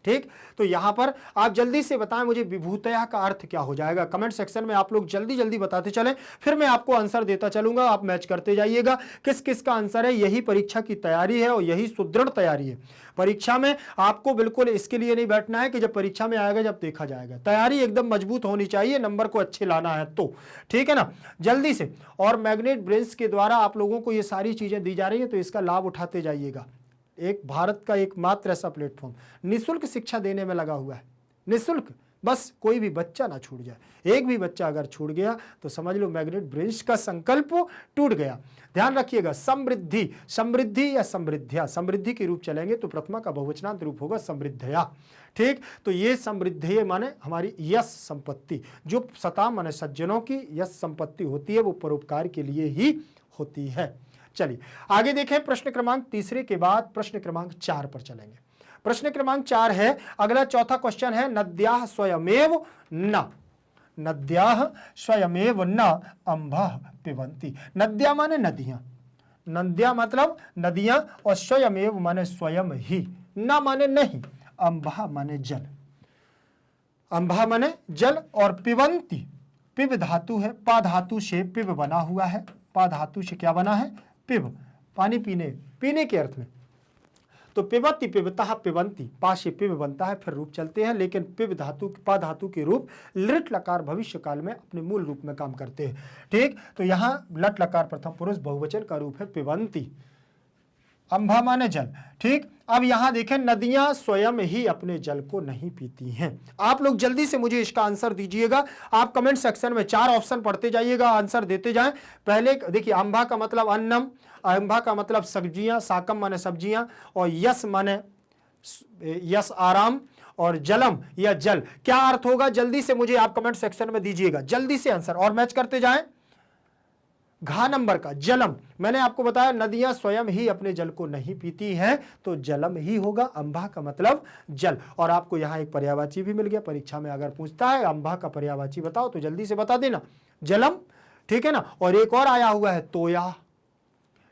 [SPEAKER 1] ठीक, तो यहां पर आप जल्दी से बताएं मुझे विभूतयः का अर्थ क्या हो जाएगा। कमेंट सेक्शन में आप लोग जल्दी जल्दी बताते चलें, फिर मैं आपको आंसर देता चलूंगा, आप मैच करते जाइएगा किस किस का आंसर है। यही परीक्षा की तैयारी है और यही सुदृढ़ तैयारी है। परीक्षा में आपको बिल्कुल इसके लिए नहीं बैठना है कि जब परीक्षा में आएगा जब देखा जाएगा, तैयारी एकदम मजबूत होनी चाहिए, नंबर को अच्छे लाना है तो, ठीक है ना, जल्दी से। और मैग्नेट ब्रेन्स के द्वारा आप लोगों को ये सारी चीजें दी जा रही है, तो इसका लाभ उठाते जाइएगा। एक भारत का एकमात्र ऐसा प्लेटफॉर्म निःशुल्क शिक्षा देने में लगा हुआ है, निःशुल्क बस कोई भी बच्चा ना छूट जाए। एक भी बच्चा अगर छूट गया तो समझ लो मैग्नेट ब्रिज का संकल्प टूट गया। ध्यान रखिएगा, समृद्धि, समृद्धि या समृद्धिया, समृद्धि के रूप चलेंगे तो प्रथमा का बहुवचनांत रूप होगा समृद्धया। ठीक, तो ये समृद्धि माने हमारी यश संपत्ति, जो सता माने सज्जनों की यश संपत्ति होती है वो परोपकार के लिए ही होती है। चलिए आगे देखें, प्रश्न क्रमांक 3 के बाद प्रश्न क्रमांक 4 पर चलेंगे। प्रश्न क्रमांक 4 है, अगला चौथा क्वेश्चन है, नद्याः स्वयमेव न, नद्याः स्वयमेव न अम्भः पिबन्ति। नद्या माने नदियां, नद्या मतलब नदियां, और स्वयमेव माने स्वयं ही, न माने नहीं, अम्भः माने जल, अम्भः माने जल, और पिबन्ति, पिब धातु है, पा धातु से पिब बना हुआ है, पा धातु से क्या बना है, पिब, पानी पीने, पीने के अर्थ में। तो पिबति पिबतः पिबंती, पा से पिब बनता है, फिर रूप चलते हैं, लेकिन पिब धातु, पा धातु के रूप लिट लकार भविष्य काल में अपने मूल रूप में काम करते हैं। ठीक, तो यहां लट लकार प्रथम पुरुष बहुवचन का रूप है पिबंती, अम्भा माने जल। ठीक, अब यहां देखें, नदियां स्वयं ही अपने जल को नहीं पीती हैं। आप लोग जल्दी से मुझे इसका आंसर दीजिएगा। आप कमेंट सेक्शन में 4 ऑप्शन पढ़ते जाइएगा, आंसर देते जाएं। पहले देखिए, अम्भा का मतलब अन्नम, अम्भा का मतलब सब्जियां, साकम माने सब्जियां, और यस माने यस आराम, और जलम या जल, क्या अर्थ होगा जल्दी से मुझे आप कमेंट सेक्शन में दीजिएगा, जल्दी से आंसर, और मैच करते जाएं। घा नंबर का जलम, मैंने आपको बताया नदियां स्वयं ही अपने जल को नहीं पीती हैं, तो जलम ही होगा। अंबा का मतलब जल, और आपको यहां एक पर्यायवाची भी मिल गया। परीक्षा में अगर पूछता है अंबा का पर्यायवाची बताओ तो जल्दी से बता देना, जलम। ठीक है ना, और एक और आया हुआ है तोया,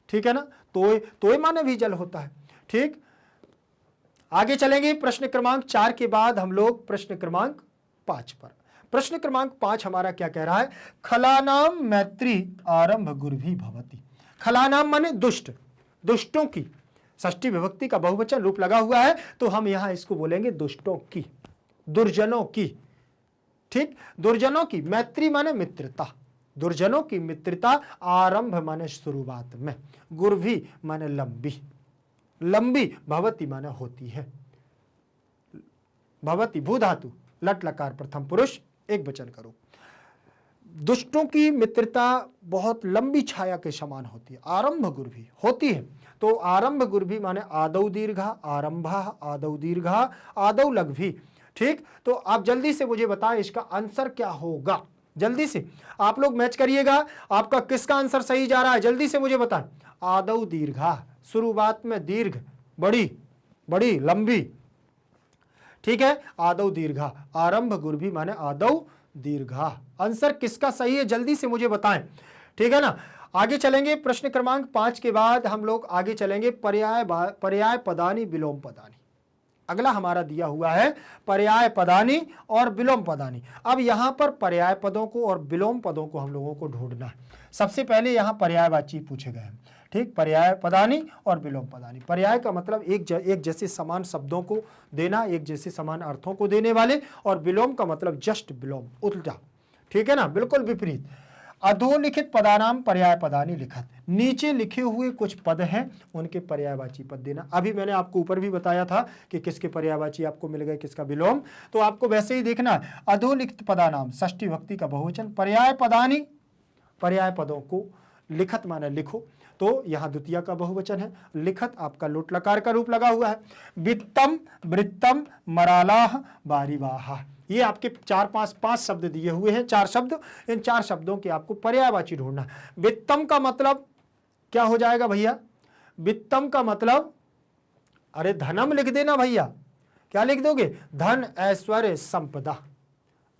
[SPEAKER 1] ठीक है ना, तोय, तोय माने भी जल होता है। ठीक, आगे चलेंगे, प्रश्न क्रमांक 4 के बाद हम लोग प्रश्न क्रमांक 5 पर। प्रश्न क्रमांक 5 हमारा क्या कह रहा है, खलानाम मैत्री आरंभ गुरभी भवती। खलानाम माने दुष्ट, दुष्टों की, षष्ठी विभक्ति का बहुवचन रूप लगा हुआ है, तो हम यहां इसको बोलेंगे दुष्टों की, दुर्जनों की। ठीक, दुर्जनों की, मैत्री माने मित्रता, दुर्जनों की मित्रता, आरंभ माने शुरुआत में, गुरभी माने लंबी, लंबी, भवती माने होती है, भवती भू धातु, लट लकार प्रथम पुरुष एक वचन करो। दुष्टों की मित्रता बहुत लंबी छाया के समान होती है, आरंभ गुरभी होती है। तो आरंभ गुरभी माने आदौ दीर्घा, आरंभा, आदौ दीर्घा, आदौ लघ्वी। ठीक, तो आप जल्दी से मुझे बताएं इसका आंसर क्या होगा, जल्दी से आप लोग मैच करिएगा, आपका किसका आंसर सही जा रहा है, जल्दी से मुझे बताएं। आदौ दीर्घा, शुरुआत में दीर्घ, बड़ी, बड़ी लंबी। ठीक है, आदौ दीर्घा, आरंभ गुरभी माने आदौ दीर्घा। आंसर किसका सही है जल्दी से मुझे बताएं। ठीक है ना, आगे चलेंगे, प्रश्न क्रमांक 5 के बाद हम लोग आगे चलेंगे, पर्याय पदानी विलोम पदानी। अगला हमारा दिया हुआ है पर्याय पदानी और विलोम पदानी। अब यहां पर पर्याय पदों को और विलोम पदों को हम लोगों को ढूंढना है। सबसे पहले यहां पर्यायवाची पूछे गए हैं। ठीक, पर्याय पदानी और विलोम पदानी। पर्याय का मतलब एक जैसे समान शब्दों को देना, एक जैसे समान अर्थों को देने वाले, और विलोम का मतलब जस्ट विलोम, उल्टा। ठीक है ना, बिल्कुल विपरीत। अधोलिखित पदानाम पर्याय पदानी लिखत, नीचे लिखे हुए कुछ पद हैं उनके पर्यायवाची पद देना। अभी मैंने आपको ऊपर भी बताया था कि किसके पर्यायवाची आपको मिल गए, किसका विलोम, तो आपको वैसे ही देखना है। अधोलिखित पदानाम षष्ठी विभक्ति का बहुवचन, पर्याय पदानी, पर्याय पदों को, लिखत माने लिखो, तो यहां द्वितीय का बहुवचन है, लिखत आपका लोट लकार का रूप लगा हुआ है। वित्तम, वृत्तम, मरालाह, बारीवाहा, ये आपके 5 शब्द दिए हुए हैं, 4 शब्द। इन 4 शब्दों के आपको पर्यायवाची ढूंढना। वित्तम का मतलब क्या हो जाएगा भैया, वित्तम का मतलब, अरे धनम लिख देना भैया, क्या लिख दोगे, धन ऐश्वर्य संपदा,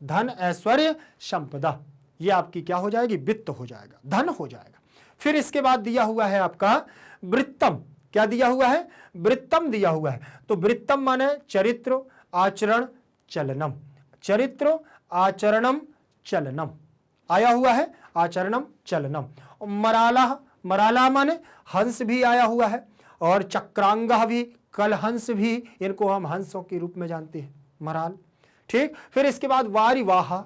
[SPEAKER 1] धन ऐश्वर्य संपदा, ये आपकी क्या हो जाएगी, वित्त हो जाएगा, धन हो जाएगा। फिर इसके बाद दिया हुआ है आपका वृत्तम, क्या दिया हुआ है, वृत्तम दिया हुआ है। तो वृत्तम माने चरित्र, आचरण, चलनम, चरित्र, आचरणम, चलनम आया हुआ है, आचरणम, चलनम। मराला, मराला माने हंस भी आया हुआ है, और चक्रांगा भी, कल हंस भी, इनको हम हंसों के रूप में जानते हैं, मराल। ठीक, फिर इसके बाद वारिवाहा,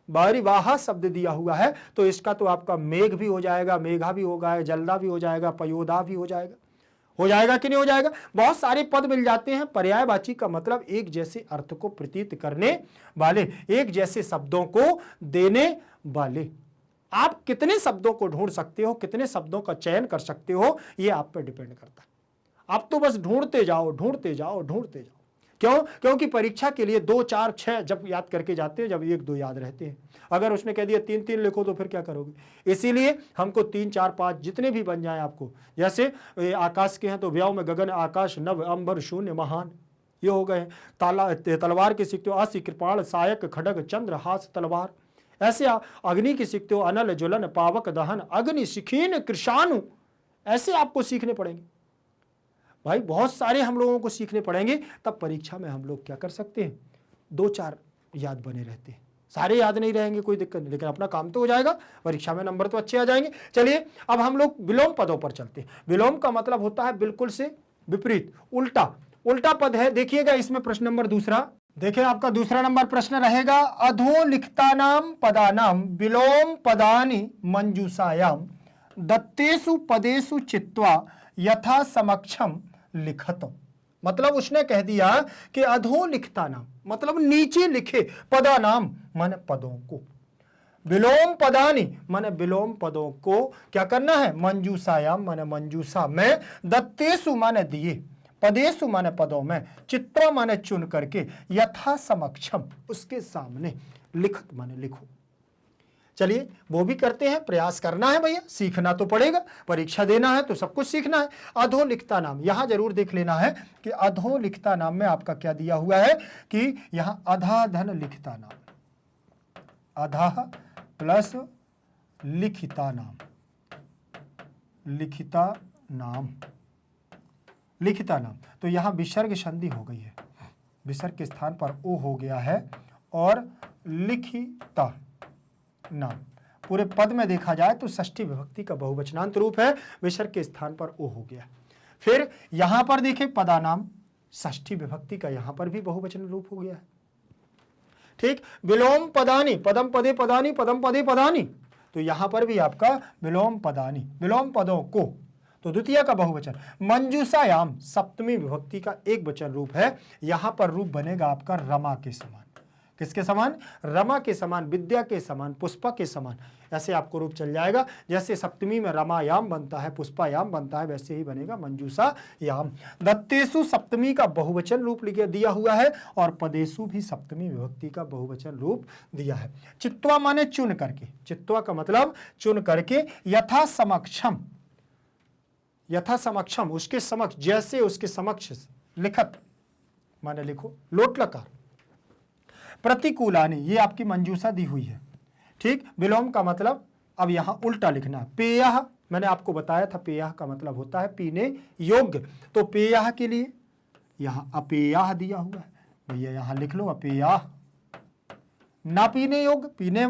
[SPEAKER 1] वारिवाहा शब्द दिया हुआ है, तो इसका तो आपका मेघ भी हो जाएगा, मेघा भी होगा, जलदा भी हो जाएगा, पयोदा भी हो जाएगा, हो जाएगा कि नहीं हो जाएगा? बहुत सारे पद मिल जाते हैं। पर्यायवाची का मतलब एक जैसे अर्थ को प्रतीत करने वाले, एक जैसे शब्दों को देने वाले। आप कितने शब्दों को ढूंढ सकते हो, कितने शब्दों का चयन कर सकते हो, ये आप पर डिपेंड करता है। आप तो बस ढूंढते जाओ, ढूंढते जाओ, ढूंढते जाओ। क्यों? क्योंकि परीक्षा के लिए 2, 4, 6 जब याद करके जाते हैं, जब 1, 2 याद रहते हैं। अगर उसने कह दिया 3, 3 लिखो तो फिर क्या करोगे? इसीलिए हमको 3, 4, 5 जितने भी बन जाए आपको, जैसे आकाश के हैं तो व्योम में गगन आकाश नभ अंबर शून्य महान, ये हो गए। तलवार के सीखते हो आशी कृपाण सायक खड़ग चंद्र हास तलवार। ऐसे अग्नि की सीखते हो अनल ज्वलन पावक दहन अग्नि शिखीन कृषाणु। ऐसे आपको सीखने पड़ेंगे भाई, बहुत सारे हम लोगों को सीखने पड़ेंगे, तब परीक्षा में हम लोग क्या कर सकते हैं, 2, 4 याद बने रहते हैं। सारे याद नहीं रहेंगे कोई दिक्कत नहीं, लेकिन अपना काम तो हो जाएगा, परीक्षा में नंबर तो अच्छे आ जाएंगे। चलिए अब हम लोग विलोम पदों पर चलते हैं। विलोम का मतलब होता है बिल्कुल से विपरीत, उल्टा। उल्टा पद है, देखिएगा इसमें प्रश्न नंबर दूसरा। देखिए आपका दूसरा नंबर प्रश्न रहेगा, अधोलिखितानाम पदानाम विलोम पदानि मंजूषायाम दत्तेषु पदेषु चित्वा यथा समक्षम लिखत। मतलब उसने कह दिया कि अधोलिखिता नाम मतलब नीचे लिखे, पदा नाम माने पदों को, विलोम पदानी माने विलोम पदों को क्या करना है, मंजूषायाम माने मंजूषा में, दत्तेषु माने दिए, पदेषु माने पदों में, चित्रा माने चुन करके, यथा समक्षम उसके सामने, लिखत माने लिखो। चलिए वो भी करते हैं, प्रयास करना है भैया, सीखना तो पड़ेगा, परीक्षा देना है तो सब कुछ सीखना है। अधोलिखिता नाम यहां जरूर देख लेना है कि अधोलिखिता नाम में आपका क्या दिया हुआ है कि यहां अधा धन लिखिता नाम, अधा प्लस लिखिता नाम, लिखिता नाम, लिखिता नाम। तो यहां विसर्ग संधि हो गई है, विसर्ग के स्थान पर ओ हो गया है और लिखिता नाम। पूरे पद में देखा जाए तो षष्ठी विभक्ति का बहुवचनांत रूप है, विसर्ग के स्थान पर ओ हो गया। फिर यहां पर देखें पदानाम, षष्ठी विभक्ति का यहां पर भी बहुवचन रूप हो गया है। ठीक, विलोम पदानी, पदम पदे पदानी, पदम पदे पदानी, तो यहां पर भी आपका विलोम पदानी, विलोम पदों को, तो द्वितीय का बहुवचन। मंजूषायाम सप्तमी विभक्ति का एक वचन रूप है, यहां पर रूप बनेगा आपका रमा के समान। किसके समान? रमा के समान, विद्या के समान, पुष्पा के समान। ऐसे आपको रूप चल जाएगा, जैसे सप्तमी में रमायाम बनता है, पुष्पायाम बनता है, वैसे ही बनेगा मंजूषायाम। दत्तेषु सप्तमी का बहुवचन रूप दिया हुआ है और पदेषु भी सप्तमी विभक्ति का बहुवचन रूप दिया है। चित्वा माने चुन करके, चित्वा का मतलब चुन करके, यथा समक्षम, यथा समक्षम उसके समक्ष, जैसे उसके समक्ष, लिखत माने लिखो, लोट लकार। प्रतिकूलानि ये आपकी मंजूषा दी हुई है। ठीक, विलोम का मतलब अब यहां उल्टा लिखना है। पेयः मैंने आपको बताया था, पेयः का मतलब होता है पीने योग्य, तो पेयः के लिए यहां अपेयः दिया हुआ है, भैया यहां लिख लो अपेयः। ना पीने योग्य,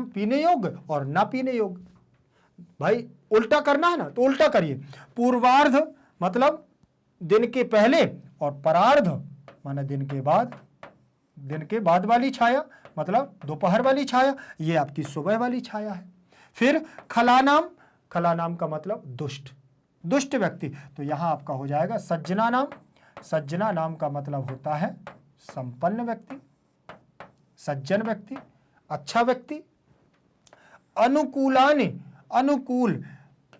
[SPEAKER 1] पीने योग्य और ना पीने योग्य। भाई उल्टा करना है ना, तो उल्टा करिए। पूर्वार्ध मतलब दिन के पहले और परार्ध माने दिन के बाद, दिन के बाद वाली छाया मतलब दोपहर वाली छाया, ये आपकी सुबह वाली छाया है। फिर खलानाम, खलानाम का मतलब दुष्ट, दुष्ट व्यक्ति, तो यहां आपका हो जाएगा सज्जना नाम। सज्जना नाम का मतलब होता है संपन्न व्यक्ति, सज्जन व्यक्ति, अच्छा व्यक्ति। अनुकूलानि, अनुकूल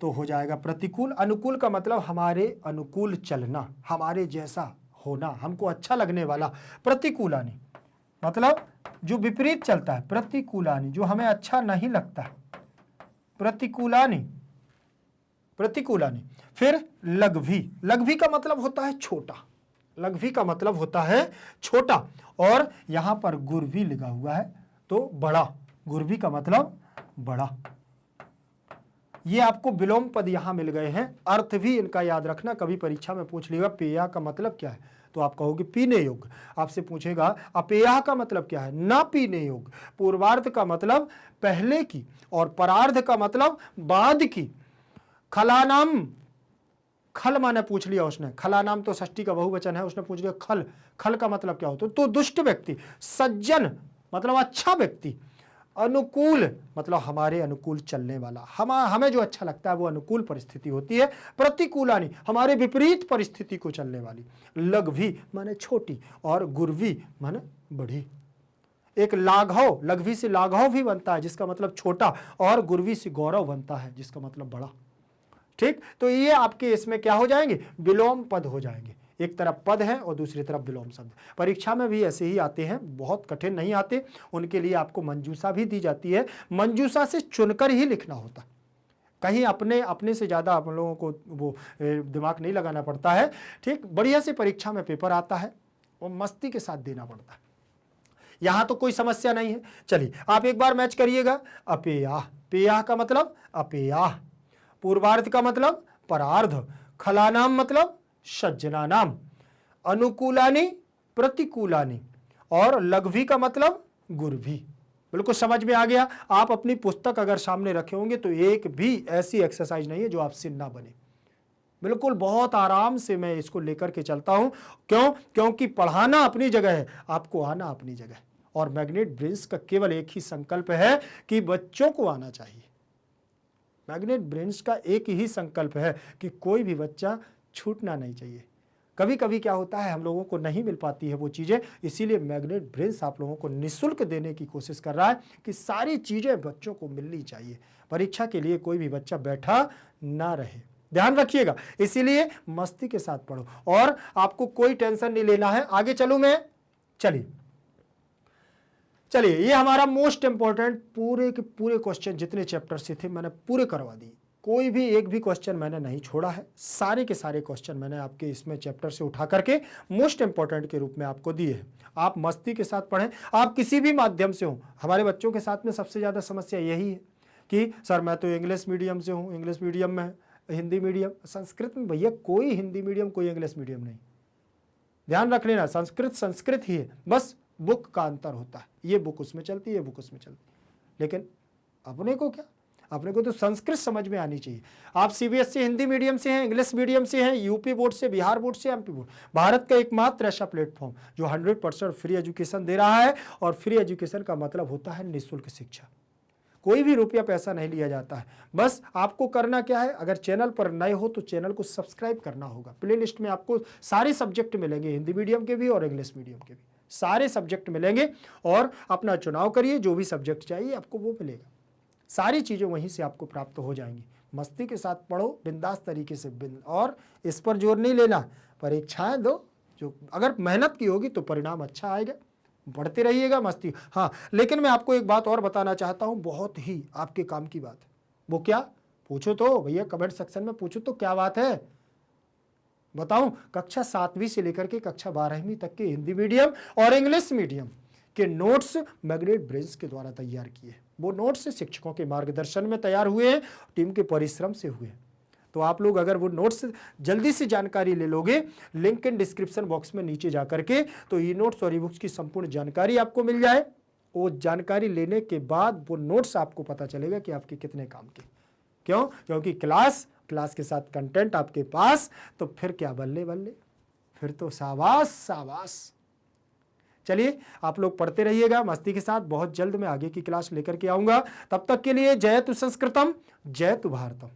[SPEAKER 1] तो हो जाएगा प्रतिकूल। अनुकूल का मतलब हमारे अनुकूल चलना, हमारे जैसा होना, हमको अच्छा लगने वाला। प्रतिकूलानि मतलब जो विपरीत चलता है, प्रतिकूलानि जो हमें अच्छा नहीं लगता, प्रतिकूलानि, प्रतिकूलानि। फिर लघ्वी, लघ्वी का मतलब होता है छोटा, लघ्वी का मतलब होता है छोटा, और यहां पर गुरवी लगा हुआ है तो बड़ा, गुरवी का मतलब बड़ा। ये आपको विलोम पद यहां मिल गए हैं। अर्थ भी इनका याद रखना, कभी परीक्षा में पूछ लेगा पेया का मतलब क्या है, तो आप कहोगे पीने योग्य। आपसे पूछेगा अपेया का मतलब क्या है, ना पीने योग्य। पूर्वार्ध का मतलब पहले की और परार्ध का मतलब बाद की। खलानाम, खल माने पूछ लिया उसने, खलानाम तो षष्ठी का बहुवचन है, उसने पूछ लिया खल, खल का मतलब क्या होता है, तो दुष्ट व्यक्ति। सज्जन मतलब अच्छा व्यक्ति। अनुकूल मतलब हमारे अनुकूल चलने वाला, हमें जो अच्छा लगता है वो अनुकूल परिस्थिति होती है। प्रतिकूलानी हमारे विपरीत परिस्थिति को चलने वाली। लघ्वी माने छोटी और गुरवी माने बड़ी। एक लाघव, लघ्वी से लाघव भी बनता है जिसका मतलब छोटा, और गुरवी से गौरव बनता है जिसका मतलब बड़ा। ठीक, तो ये आपके इसमें क्या हो जाएंगे, विलोम पद हो जाएंगे। एक तरफ पद है और दूसरी तरफ विलोम शब्द। परीक्षा में भी ऐसे ही आते हैं, बहुत कठिन नहीं आते। उनके लिए आपको मंजूषा भी दी जाती है, मंजूषा से चुनकर ही लिखना होता है। कहीं अपने से ज़्यादा आप लोगों को वो दिमाग नहीं लगाना पड़ता है। ठीक, बढ़िया से परीक्षा में पेपर आता है और मस्ती के साथ देना पड़ता है। यहां तो कोई समस्या नहीं है। चलिए आप एक बार मैच करिएगा। अपेयाह, पेयाह का मतलब अपेयाह, पूर्वार्ध का मतलब परार्ध, खलानाम मतलब सज्जनानाम, अनुकूलानी प्रतिकूलानी, और लघ्वी का मतलब गुरभी। बिल्कुल समझ में आ गया। आप अपनी पुस्तक अगर सामने रखे होंगे तो एक भी ऐसी एक्सरसाइज नहीं है जो आपसे ना बने। बिल्कुल बहुत आराम से मैं इसको लेकर के चलता हूं। क्यों? क्योंकि पढ़ाना अपनी जगह है, आपको आना अपनी जगह है। और मैग्नेट ब्रेन्स का केवल एक ही संकल्प है कि बच्चों को आना चाहिए। मैग्नेट ब्रेन्स का एक ही संकल्प है कि कोई भी बच्चा छूटना नहीं चाहिए। कभी कभी क्या होता है, हम लोगों को नहीं मिल पाती है वो चीज़ें, इसीलिए मैग्नेट ब्रेन्स आप लोगों को निःशुल्क देने की कोशिश कर रहा है कि सारी चीज़ें बच्चों को मिलनी चाहिए। परीक्षा के लिए कोई भी बच्चा बैठा ना रहे, ध्यान रखिएगा। इसीलिए मस्ती के साथ पढ़ो और आपको कोई टेंशन नहीं लेना है। आगे चलूं मैं, चलिए ये हमारा मोस्ट इंपॉर्टेंट पूरे के पूरे क्वेश्चन जितने चैप्टर से थे मैंने पूरे करवा दिए। कोई भी एक भी क्वेश्चन मैंने नहीं छोड़ा है। सारे के सारे क्वेश्चन मैंने आपके इसमें चैप्टर से उठा करके मोस्ट इंपॉर्टेंट के रूप में आपको दिए हैं। आप मस्ती के साथ पढ़ें, आप किसी भी माध्यम से हो। हमारे बच्चों के साथ में सबसे ज़्यादा समस्या यही है कि सर मैं तो इंग्लिश मीडियम से हूँ, इंग्लिश मीडियम में, हिंदी मीडियम, संस्कृत में। भैया कोई हिंदी मीडियम कोई इंग्लिश मीडियम नहीं, ध्यान रख लेना। संस्कृत ही है, बस बुक का अंतर होता है। ये बुक उसमें चलती है, ये बुक उसमें चलती है। लेकिन अपने को क्या, अपने को तो संस्कृत समझ में आनी चाहिए। आप सीबीएसई हिंदी मीडियम से हैं, इंग्लिश मीडियम से हैं, यूपी बोर्ड से, बिहार बोर्ड से, एमपी बोर्ड, भारत का एकमात्र ऐसा प्लेटफॉर्म जो 100% फ्री एजुकेशन दे रहा है। और फ्री एजुकेशन का मतलब होता है निःशुल्क शिक्षा। कोई भी रुपया पैसा नहीं लिया जाता है। बस आपको करना क्या है, अगर चैनल पर नए हो तो चैनल को सब्सक्राइब करना होगा। प्लेलिस्ट में आपको सारे सब्जेक्ट मिलेंगे, हिंदी मीडियम के भी और इंग्लिश मीडियम के भी सारे सब्जेक्ट मिलेंगे। और अपना चुनाव करिए, जो भी सब्जेक्ट चाहिए आपको वो मिलेगा। सारी चीज़ें वहीं से आपको प्राप्त हो जाएंगी। मस्ती के साथ पढ़ो, बिंदास तरीके से, और इस पर जोर नहीं लेना। परीक्षाएं दो, जो अगर मेहनत की होगी तो परिणाम अच्छा आएगा। पढ़ते रहिएगा, मस्ती। हाँ, लेकिन मैं आपको एक बात और बताना चाहता हूँ, बहुत ही आपके काम की बात। वो क्या, पूछो तो भैया, कमेंट सेक्शन में पूछो तो क्या बात है बताऊं। कक्षा 7वीं से लेकर के कक्षा 12वीं तक के हिंदी मीडियम और इंग्लिश मीडियम के नोट्स मैग्नेट ब्रेन्स के द्वारा तैयार किए। वो नोट्स शिक्षकों के मार्गदर्शन में तैयार हुए हैं, टीम के परिश्रम से हुए हैं। तो आप लोग अगर वो नोट्स जल्दी से जानकारी ले लोगे, लिंक इन डिस्क्रिप्शन बॉक्स में नीचे जा करके, तो ई नोट्स और ई बुक्स की संपूर्ण जानकारी आपको मिल जाए। वो जानकारी लेने के बाद वो नोट्स आपको पता चलेगा कि आपके कितने काम के। क्यों? क्योंकि क्लास के साथ कंटेंट आपके पास, तो फिर क्या, बल्ले बल्ले, फिर तो शाबाश शाबाश। चलिए आप लोग पढ़ते रहिएगा मस्ती के साथ। बहुत जल्द मैं आगे की क्लास लेकर के आऊंगा। तब तक के लिए जय तु संस्कृतम, जय तु भारतम।